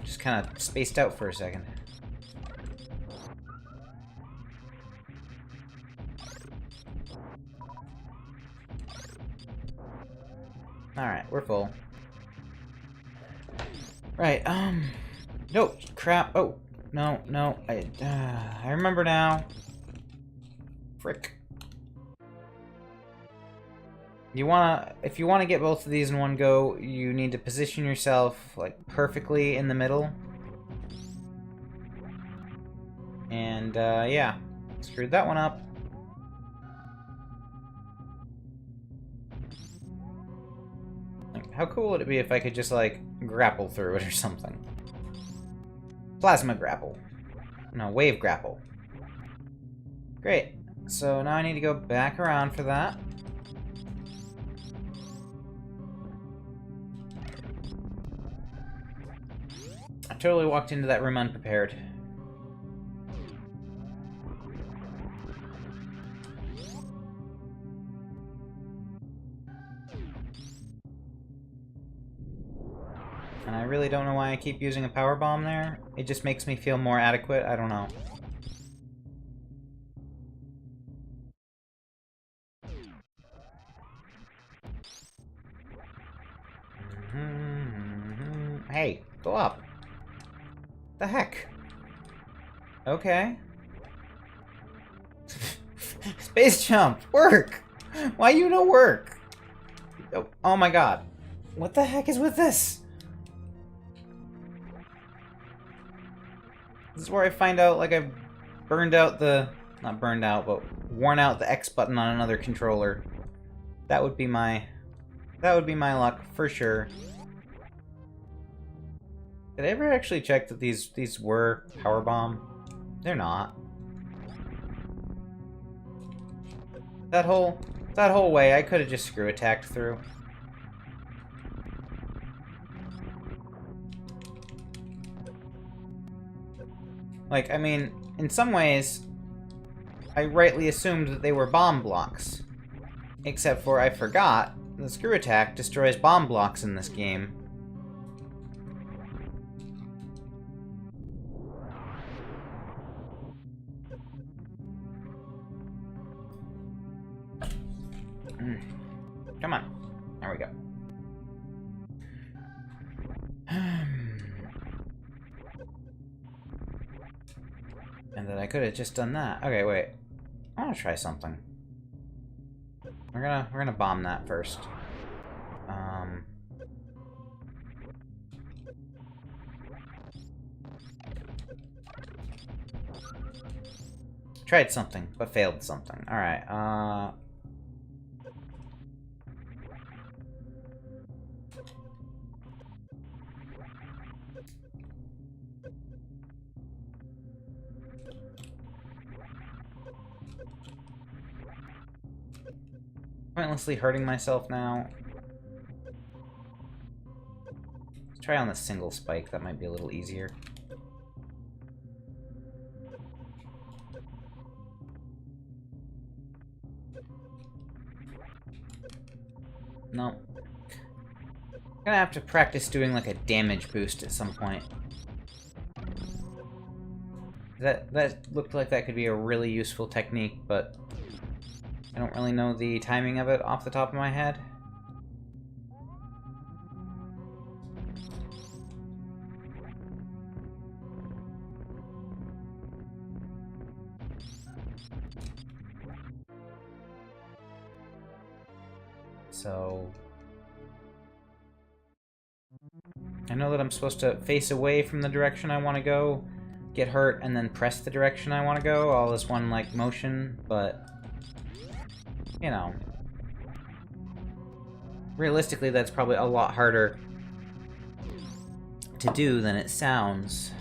Just kind of spaced out for a second. Alright, we're full. Right, no, crap. Oh, no, I remember now. Frick. If you wanna get both of these in one go, you need to position yourself, like, perfectly in the middle. And, yeah. Screwed that one up. Like, how cool would it be if I could just, like, grapple through it or something? Plasma grapple. No, wave grapple. Great. So now I need to go back around for that. I totally walked into that room unprepared. And I really don't know why I keep using a power bomb there. It just makes me feel more adequate. I don't know. Hey, go up. The heck? Okay. Space jump! Work! Why you no work? Oh my god. What the heck is with this? This is where I find out, like, I've burned out the... Not burned out, but worn out the X button on another controller. That would be my... That would be my luck, for sure. Did I ever actually check that these were power bomb? They're not. That whole way, I could have just screw attacked through. Like, I mean, in some ways, I rightly assumed that they were bomb blocks. Except for I forgot the screw attack destroys bomb blocks in this game. Come on. There we go. And then I could have just done that. Okay, wait. I want to try something. We're gonna bomb that first. Tried something, but failed something. Alright, pointlessly hurting myself now. Let's try on the single spike, that might be a little easier. No. I'm gonna have to practice doing like a damage boost at some point. That looked like that could be a really useful technique, but I don't really know the timing of it off the top of my head. So I know that I'm supposed to face away from the direction I want to go, get hurt, and then press the direction I want to go, all as one, like, motion, but... You know, realistically, that's probably a lot harder to do than it sounds.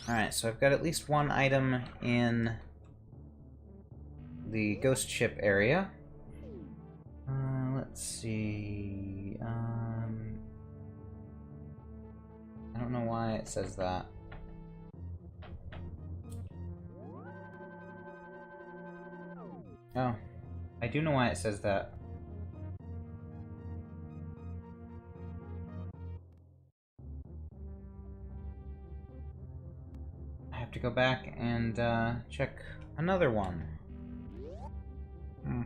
Alright, so I've got at least one item in the ghost ship area. Let's see... I don't know why it says that. Oh, I do know why it says that. I have to go back and check another one. Hmm.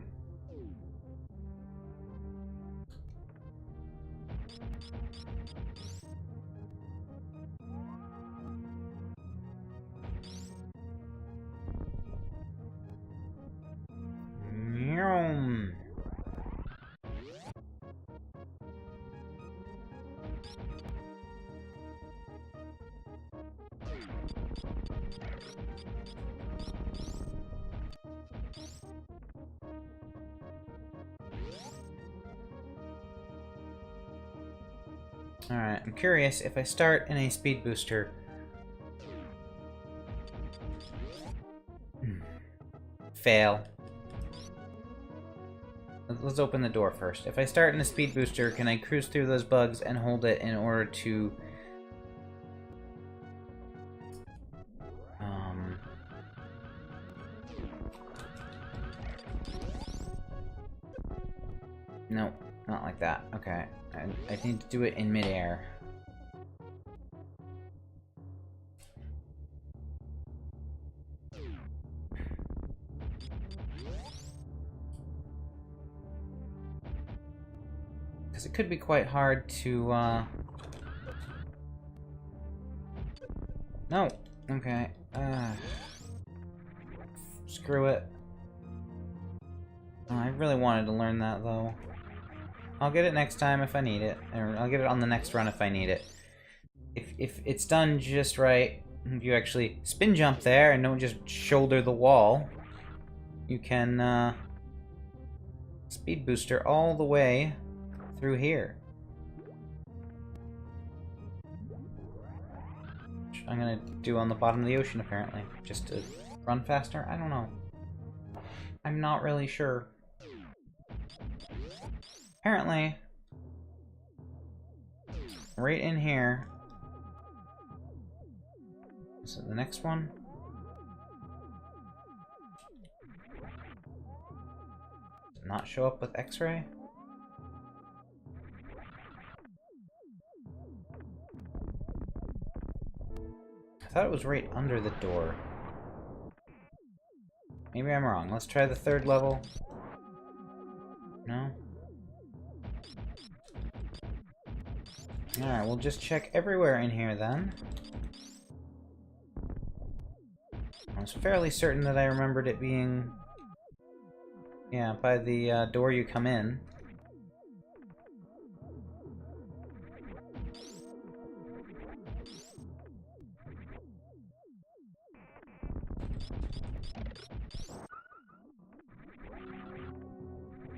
Alright, I'm curious if I start in a speed booster. Fail. Let's open the door first. If I start in a speed booster, can I cruise through those bugs and hold it in order to... No, not like that. Okay. I need to do it in midair. Because it could be quite hard to, No! Okay. Screw it. Oh, I really wanted to learn that, though. I'll get it next time if I need it. Or I'll get it on the next run if I need it. If it's done just right, if you actually spin jump there and don't just shoulder the wall, you can, speed booster all the way through here. Which I'm gonna do on the bottom of the ocean, apparently. Just to run faster? I don't know. I'm not really sure. Apparently, right in here. Is it the next one? Does it not show up with X-ray? I thought it was right under the door. Maybe I'm wrong. Let's try the third level. No? Alright, we'll just check everywhere in here then. I was fairly certain that I remembered it being... yeah, by the door you come in.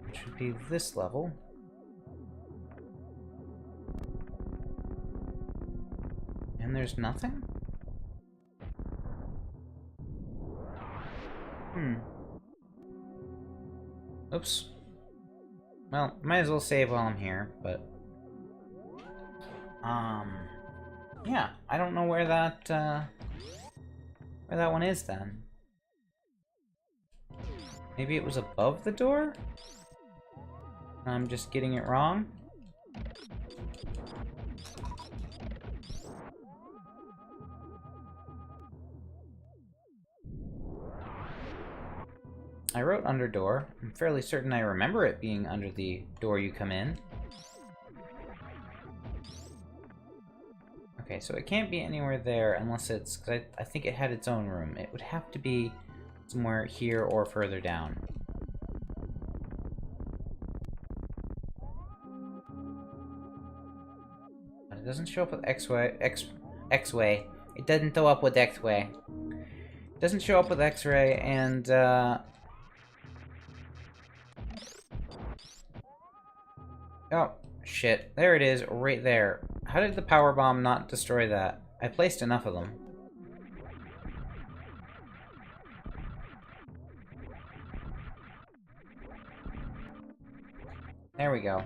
It should be this level. And there's nothing? Oops. Well, might as well save while I'm here, but... yeah, I don't know where that one is then. Maybe it was above the door? I'm just getting it wrong? I wrote under door. I'm fairly certain I remember it being under the door you come in. Okay, so it can't be anywhere there unless it's... because I think it had its own room. It would have to be somewhere here or further down. But it doesn't show up with X-way. X-way. It doesn't show up with X-way. It doesn't show up with X-ray, and oh, shit. There it is, right there. How did the power bomb not destroy that? I placed enough of them. There we go.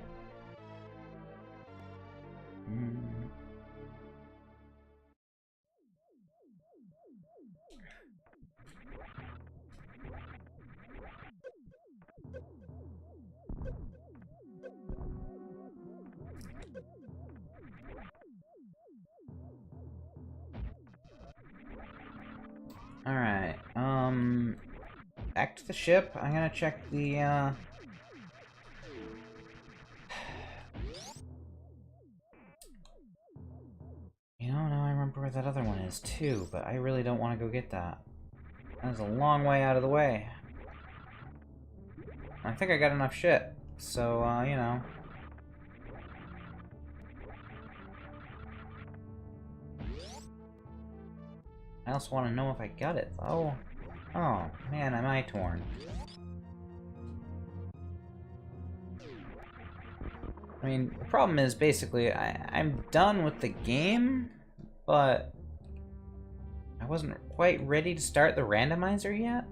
Alright, back to the ship. I'm gonna check the, You know, now I remember where that other one is, too, but I really don't want to go get that. That's a long way out of the way. I think I got enough shit, so, you know. I also want to know if I got it, though. Oh, man, am I torn. I mean, the problem is, basically, I'm done with the game, but I wasn't quite ready to start the randomizer yet.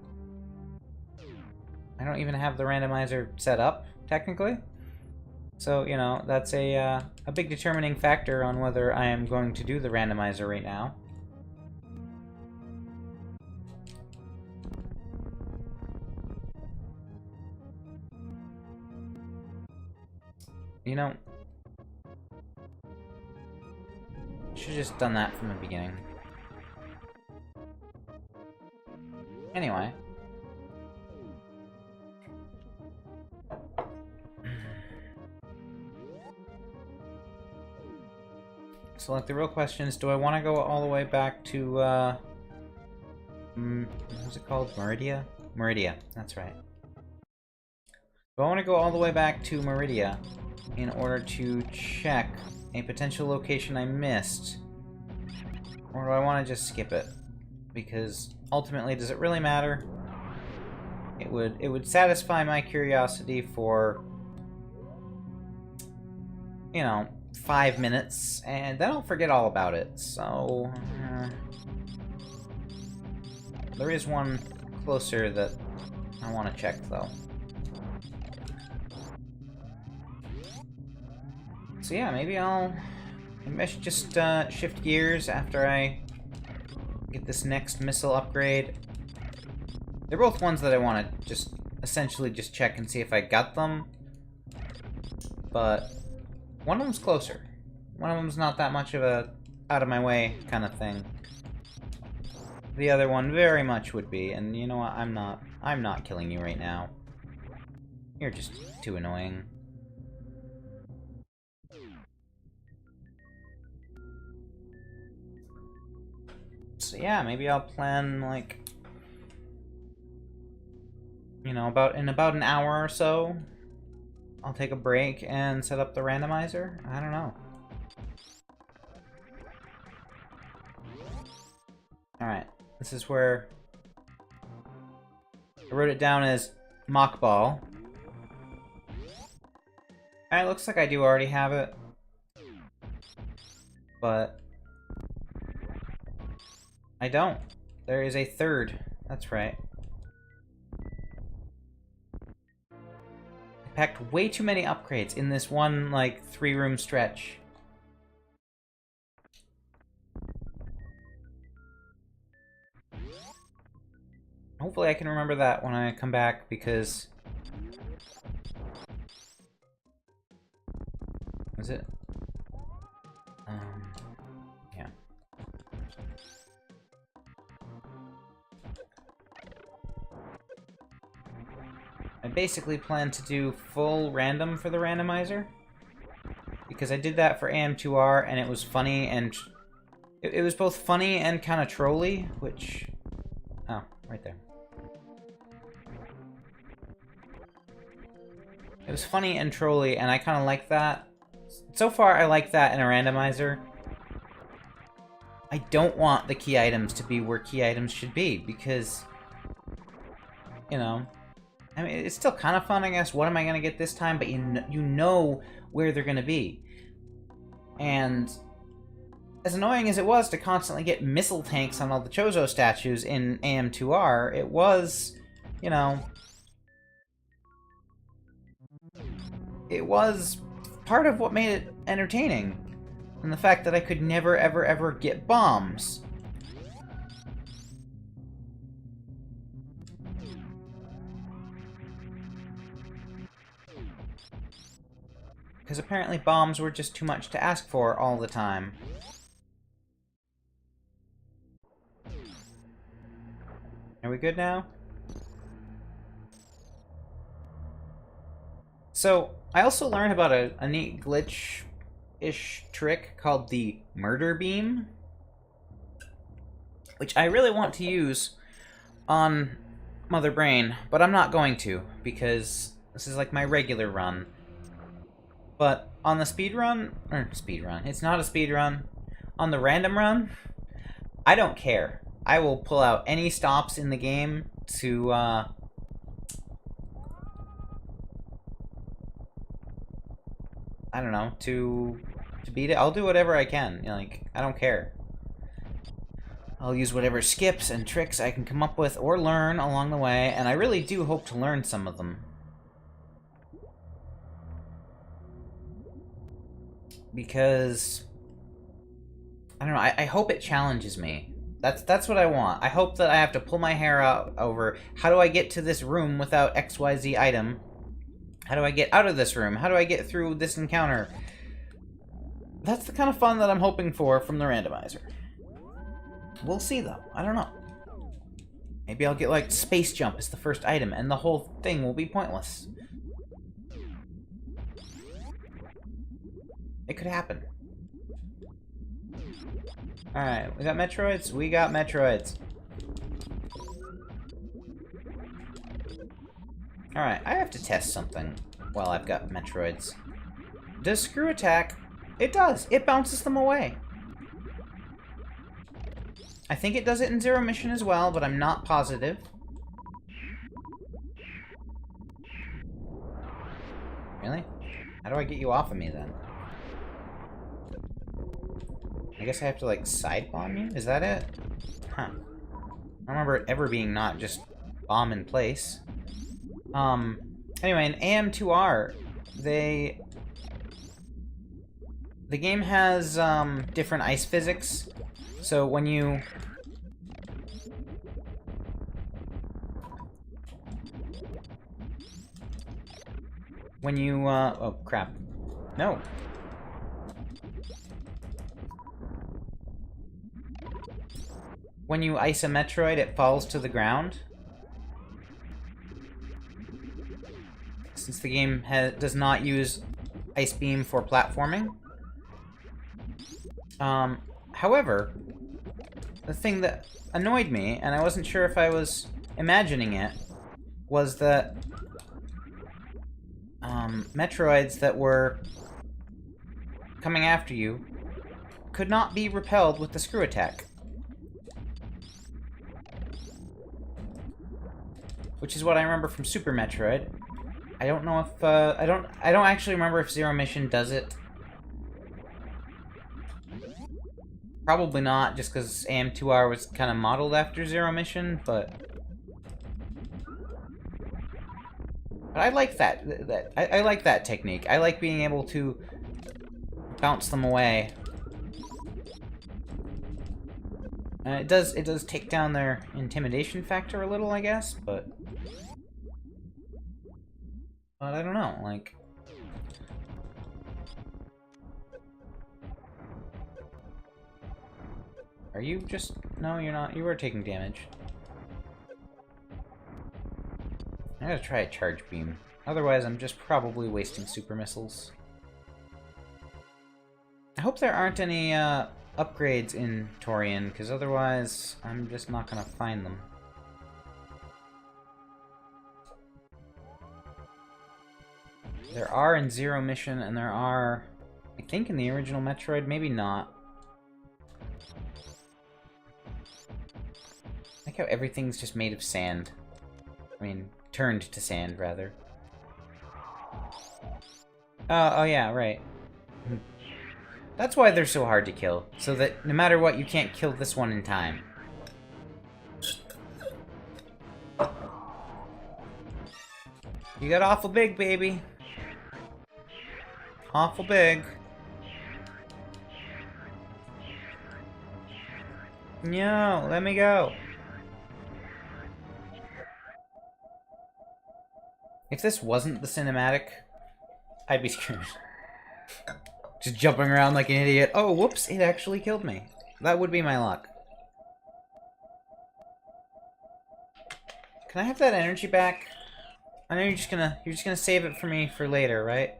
I don't even have the randomizer set up, technically. So, you know, that's a big determining factor on whether I am going to do the randomizer right now. You know, should've just done that from the beginning. Anyway. So, like, the real question is, do I want to go all the way back to, what's it called? Meridia? Meridia, that's right. Do I want to go all the way back to Meridia in order to check a potential location I missed? Or do I want to just skip it? Because, ultimately, does it really matter? It would satisfy my curiosity for, you know, 5 minutes, and then I'll forget all about it, so... there is one closer that I want to check, though. So yeah, maybe I should just shift gears after I get this next missile upgrade. They're both ones that I want to just essentially just check and see if I got them. But one of them's closer. One of them's not that much of a out of my way kind of thing. The other one very much would be, and you know what? I'm not killing you right now. You're just too annoying. So yeah, maybe I'll plan, like, you know, in about an hour or so, I'll take a break and set up the randomizer. I don't know. Alright, this is where I wrote it down as mock ball. Alright, looks like I do already have it. But I don't. There is a third. That's right. I packed way too many upgrades in this one, like, 3-room stretch. Hopefully I can remember that when I come back, because... Is it? Yeah. I basically plan to do full random for the randomizer, because I did that for AM2R, and it was funny, and... It was both funny and kind of trolly, which... Oh, right there. It was funny and trolly, and I kind of like that. So far, I like that in a randomizer. I don't want the key items to be where key items should be, because, you know, I mean, it's still kind of fun, I guess. What am I going to get this time? But you know where they're going to be. And as annoying as it was to constantly get missile tanks on all the Chozo statues in AM2R, it was, you know... it was part of what made it entertaining. And the fact that I could never, ever, ever get bombs. Because apparently bombs were just too much to ask for all the time. Are we good now? So, I also learned about a neat glitch-ish trick called the murder beam, which I really want to use on Mother Brain, but I'm not going to, because this is like my regular run. But on the speedrun, it's not a speedrun. On the random run, I don't care. I will pull out any stops in the game to, I don't know, to beat it. I'll do whatever I can. You know, like, I don't care. I'll use whatever skips and tricks I can come up with or learn along the way, and I really do hope to learn some of them. Because I don't know, I hope it challenges me. That's what I want. I hope that I have to pull my hair out over how do I get to this room without XYZ item? How do I get out of this room? How do I get through this encounter? That's the kind of fun that I'm hoping for from the randomizer. We'll see though. I don't know. Maybe I'll get like space jump as the first item and the whole thing will be pointless. It could happen. Alright, we got Metroids? We got Metroids. Alright, I have to test something while I've got Metroids. Does screw attack? It does. It bounces them away. I think it does it in Zero Mission as well, but I'm not positive. Really? How do I get you off of me then? I guess I have to, like, side bomb you? Is that it? Huh. I don't remember it ever being not just bomb in place. Anyway, in AM2R, the game has, different ice physics. So when you... oh, crap. No. When you ice a Metroid, it falls to the ground. Since the game does not use Ice Beam for platforming. However, the thing that annoyed me, and I wasn't sure if I was imagining it, was that Metroids that were coming after you could not be repelled with the screw attack. Which is what I remember from Super Metroid. I don't know if, I don't actually remember if Zero Mission does it. Probably not, just because AM2R was kind of modeled after Zero Mission, but I like that. I like that technique. I like being able to bounce them away. And it does take down their intimidation factor a little, I guess, but I don't know, like... Are you just... No, you're not. You are taking damage. I gotta try a charge beam. Otherwise, I'm just probably wasting super missiles. I hope there aren't any, upgrades in Torian, because otherwise, I'm just not gonna find them. There are in Zero Mission, and there are, I think, in the original Metroid, maybe not. I like how everything's just made of sand. I mean, turned to sand, rather. Oh yeah, right. That's why they're so hard to kill, so that no matter what, you can't kill this one in time. You got awful big, baby. awful big. No, let me go. If this wasn't the cinematic, I'd be screwed. Just jumping around like an idiot. Oh, whoops, it actually killed me. That would be my luck. Can I have that energy back? I know you're just gonna save it for me for later, right?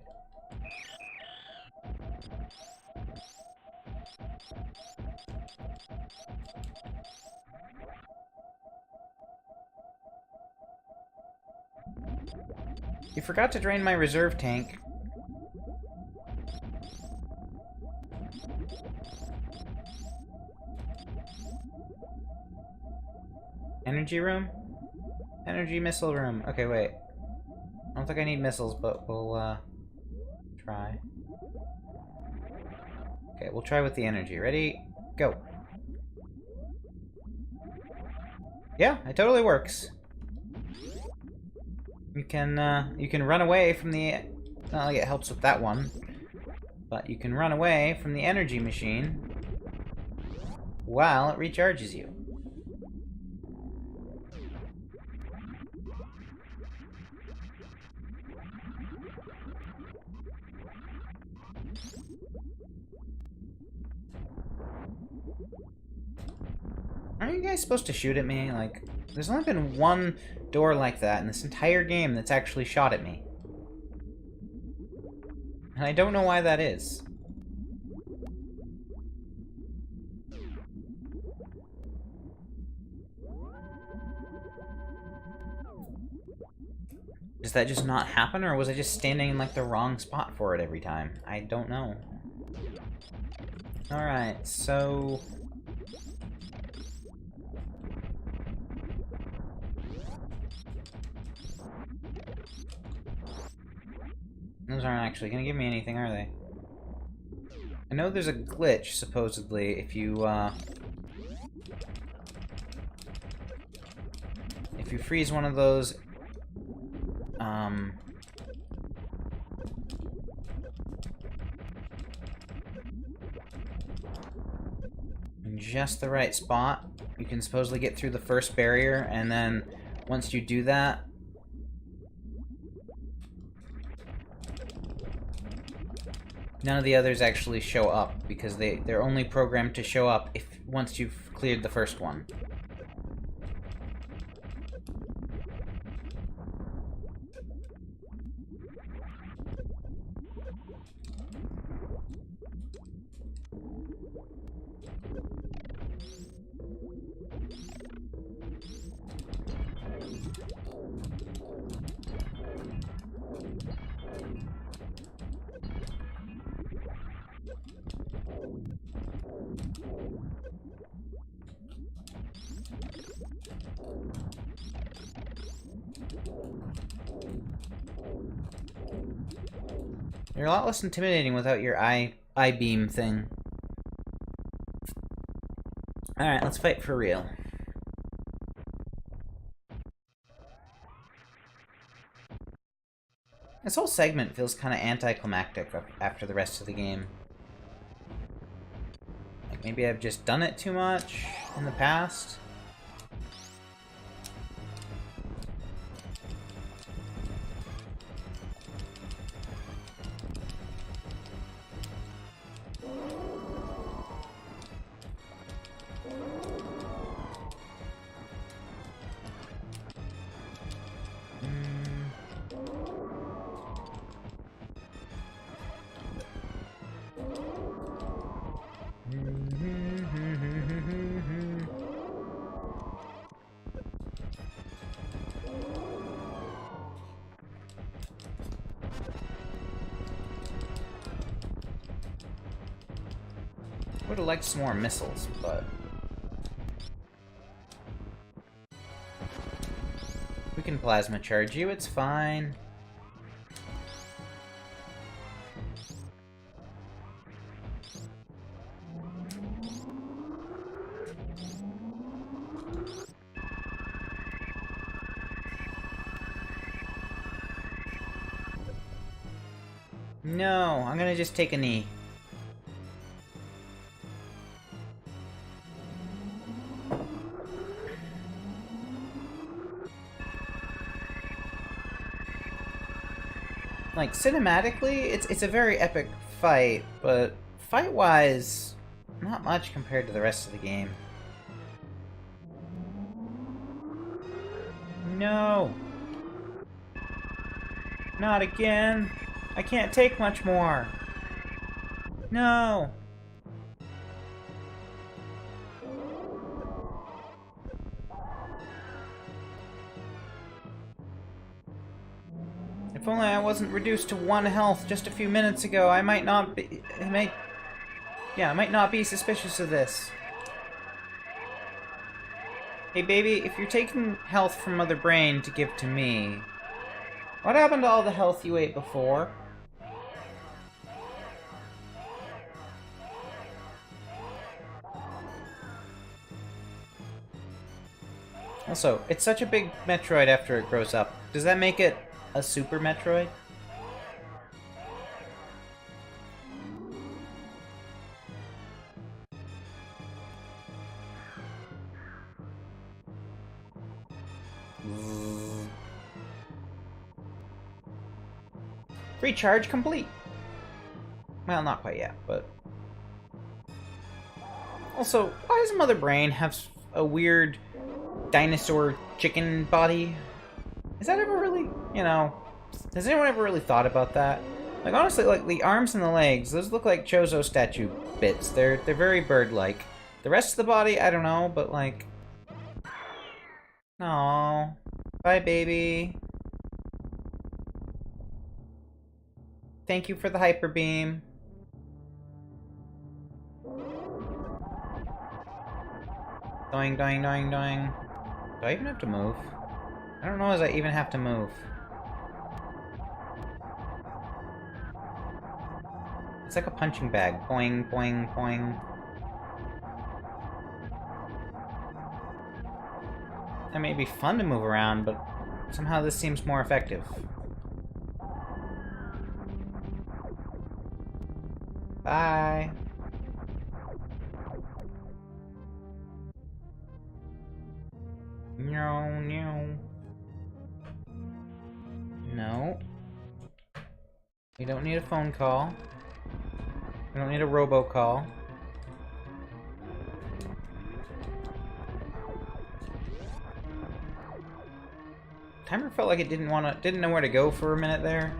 You forgot to drain my reserve tank. Energy room? Energy missile room. Okay, wait. I don't think I need missiles, but we'll, try. Okay, we'll try with the energy. Ready? Go. Yeah, it totally works. You can run away from the... Not like it helps with that one. But you can run away from the energy machine while it recharges you. Aren't you guys supposed to shoot at me? Like, there's only been one door like that in this entire game that's actually shot at me. And I don't know why that is. Does that just not happen, or was I just standing in, like, the wrong spot for it every time? I don't know. Alright, so... Those aren't actually gonna give me anything, are they? I know there's a glitch, supposedly, if you freeze one of those, in just the right spot, you can supposedly get through the first barrier, and then once you do that, none of the others actually show up, because they're only programmed to show up if once you've cleared the first one. You're a lot less intimidating without your I-beam thing. Alright, let's fight for real. This whole segment feels kind of anticlimactic after the rest of the game. Like, maybe I've just done it too much in the past. Would have liked some more missiles, but we can plasma charge you, it's fine. No, I'm gonna just take a knee. Like, cinematically, it's a very epic fight, but fight-wise, not much compared to the rest of the game. No! Not again! I can't take much more! No! If only I wasn't reduced to 1 health just a few minutes ago, I might not be... I might not be suspicious of this. Hey baby, if you're taking health from Mother Brain to give to me, what happened to all the health you ate before? Also, it's such a big Metroid after it grows up. Does that make it a Super Metroid? Recharge complete! Well, not quite yet, but... Also, why does Mother Brain have a weird dinosaur chicken body? Is that ever really, you know... Has anyone ever really thought about that? Like, honestly, like, the arms and the legs, those look like Chozo statue bits. They're very bird-like. The rest of the body, I don't know, but, like... Aww. Bye, baby. Thank you for the hyper beam. Doing, doing, doing, doing. Do I even have to move? I don't know as I even have to move. It's like a punching bag. Boing, boing, boing. That may be fun to move around, but somehow this seems more effective. Bye. No, no. No. We don't need a phone call. We don't need a robocall. Timer felt like it didn't know where to go for a minute there.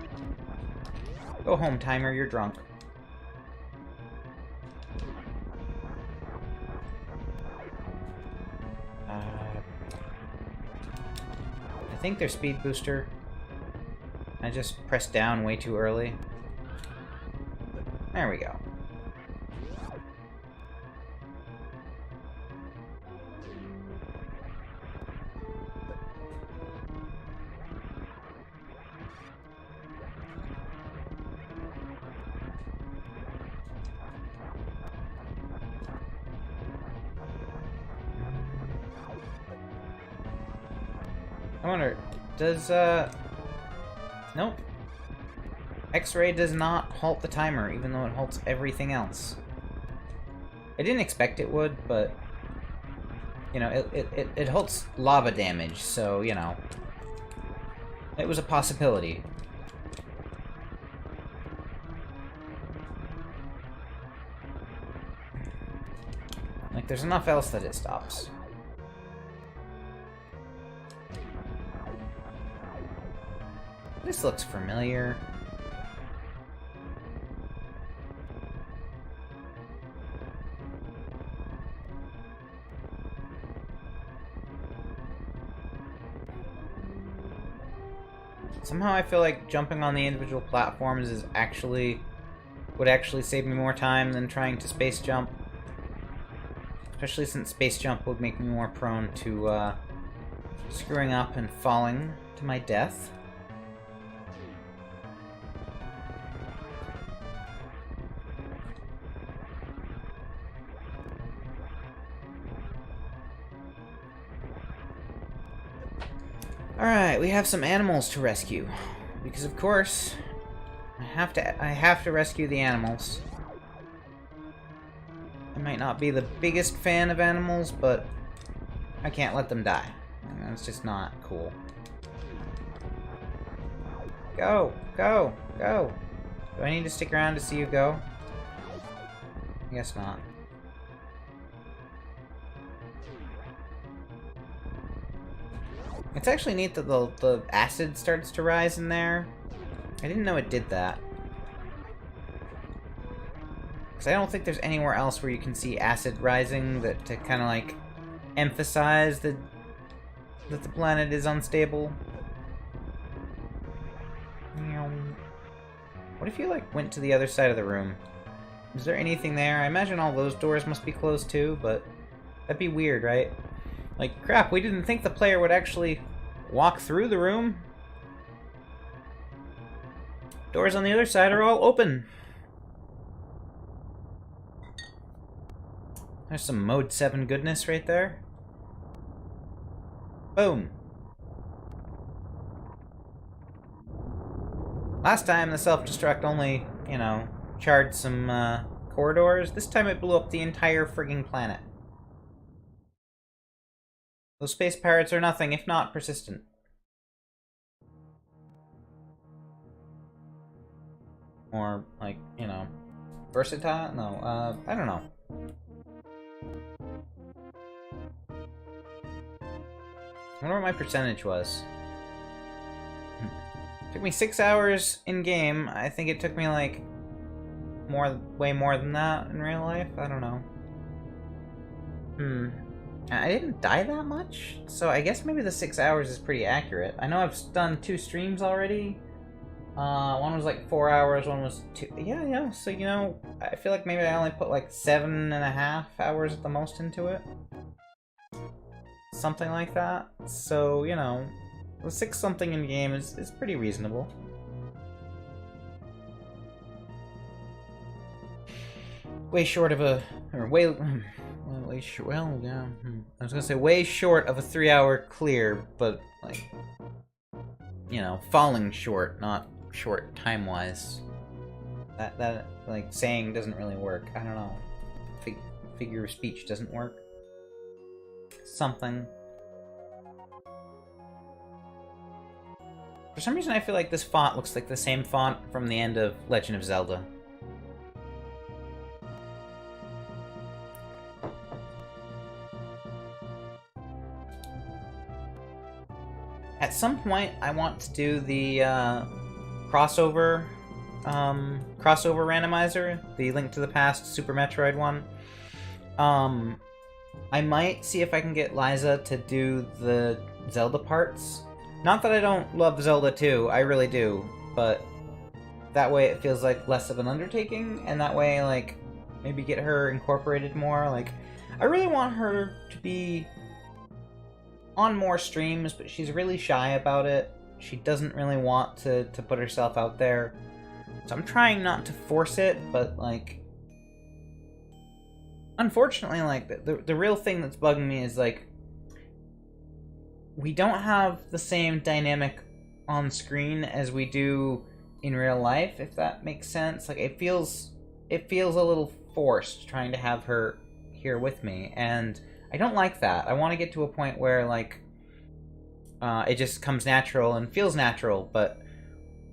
Go home, Timer, you're drunk. I think their speed booster. I just pressed down way too early. There we go. I wonder, does, nope. X-ray does not halt the timer, even though it halts everything else. I didn't expect it would, but, you know, it halts lava damage, so, you know. It was a possibility. Like, there's enough else that it stops. This looks familiar. Somehow I feel like jumping on the individual platforms would actually save me more time than trying to space jump. Especially since space jump would make me more prone to screwing up and falling to my death. Alright, we have some animals to rescue. Because of course, I have to rescue the animals. I might not be the biggest fan of animals, but I can't let them die. That's just not cool. Go! Go! Go! Do I need to stick around to see you go? I guess not. It's actually neat that the acid starts to rise in there. I didn't know it did that. Because I don't think there's anywhere else where you can see acid rising that to kind of like emphasize that the planet is unstable. What if you like went to the other side of the room? Is there anything there? I imagine all those doors must be closed too, but that'd be weird, right? Like, crap, we didn't think the player would actually walk through the room. Doors on the other side are all open. There's some Mode 7 goodness right there. Boom. Last time the self-destruct only, you know, charred some corridors. This time it blew up the entire frigging planet. Those space pirates are nothing if not persistent. Or, like, you know, versatile? No, I don't know. I wonder what my percentage was. Took me 6 hours in game. I think it took me like way more than that in real life. I don't know. I didn't die that much, so I guess maybe the 6 hours is pretty accurate. I know I've done 2 streams already. One was like 4 hours, one was 2. Yeah, so you know, I feel like maybe I only put like 7.5 hours at the most into it. Something like that. So, you know, the 6 something in game is pretty reasonable. Way short of a, or way short, well, yeah. I was gonna say way short of a 3-hour clear, but like, you know, falling short, not short time-wise. That like saying doesn't really work. I don't know. Figure of speech doesn't work. Something. For some reason I feel like this font looks like the same font from the end of Legend of Zelda. At some point I want to do the crossover randomizer, the Link to the Past Super Metroid one. I might see if I can get Liza to do the Zelda parts. Not that I don't love Zelda 2, I really do, but that way it feels like less of an undertaking, and that way, like, maybe get her incorporated more. Like, I really want her to be on more streams, but she's really shy about it. She doesn't really want to put herself out there. So I'm trying not to force it, but, like, unfortunately, like, the real thing that's bugging me is, like, we don't have the same dynamic on screen as we do in real life, if that makes sense. Like, it feels a little forced trying to have her here with me, and I don't like that. I want to get to a point where, like, it just comes natural and feels natural, but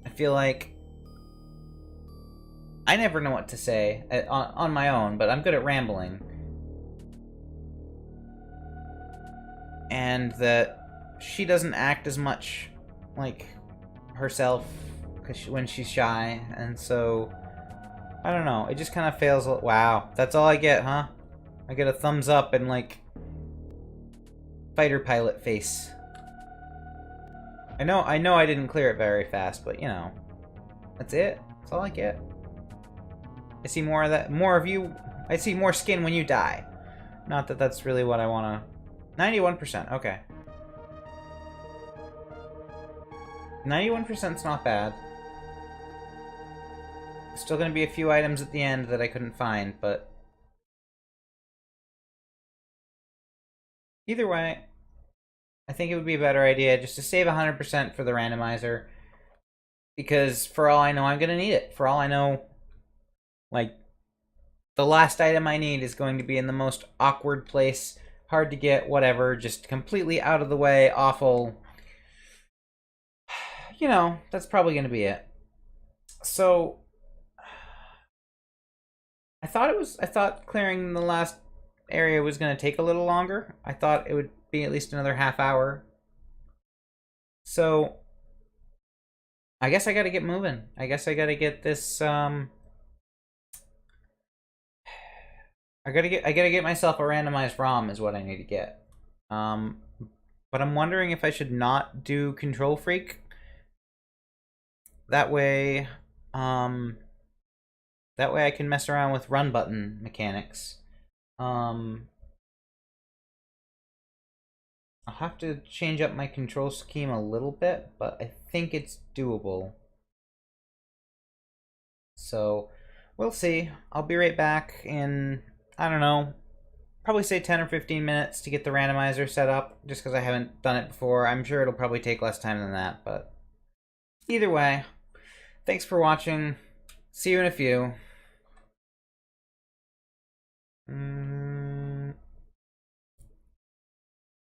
I feel like I never know what to say on my own, but I'm good at rambling. And that she doesn't act as much like herself when she's shy, and so I don't know. It just kind of fails. Wow, that's all I get, huh? I get a thumbs up and like fighter pilot face. I know I didn't clear it very fast, but you know, that's it. That's all I get. I see more of that, more of you. I see more skin when you die. Not that that's really what I want to. 91%. Okay. 91% is not bad. Still gonna be a few items at the end that I couldn't find, but either way, I think it would be a better idea just to save 100% for the randomizer. because for all I know, I'm gonna need it. For all I know, like, the last item I need is going to be in the most awkward place, hard to get, whatever, just completely out of the way, awful. You know, that's probably gonna be it. So I thought clearing the last area was gonna take a little longer. I thought it would be at least another half hour. So I guess I gotta get moving. I guess I gotta get this I gotta get myself a randomized ROM is what I need to get. Um but I'm wondering if I should not do Control Freak. That way, um that way I can mess around with run button mechanics. Um I'll have to change up my control scheme a little bit, but I think it's doable. So, we'll see. I'll be right back in, I don't know, probably say 10 or 15 minutes to get the randomizer set up, just because I haven't done it before. I'm sure it'll probably take less time than that, but either way, thanks for watching. See you in a few.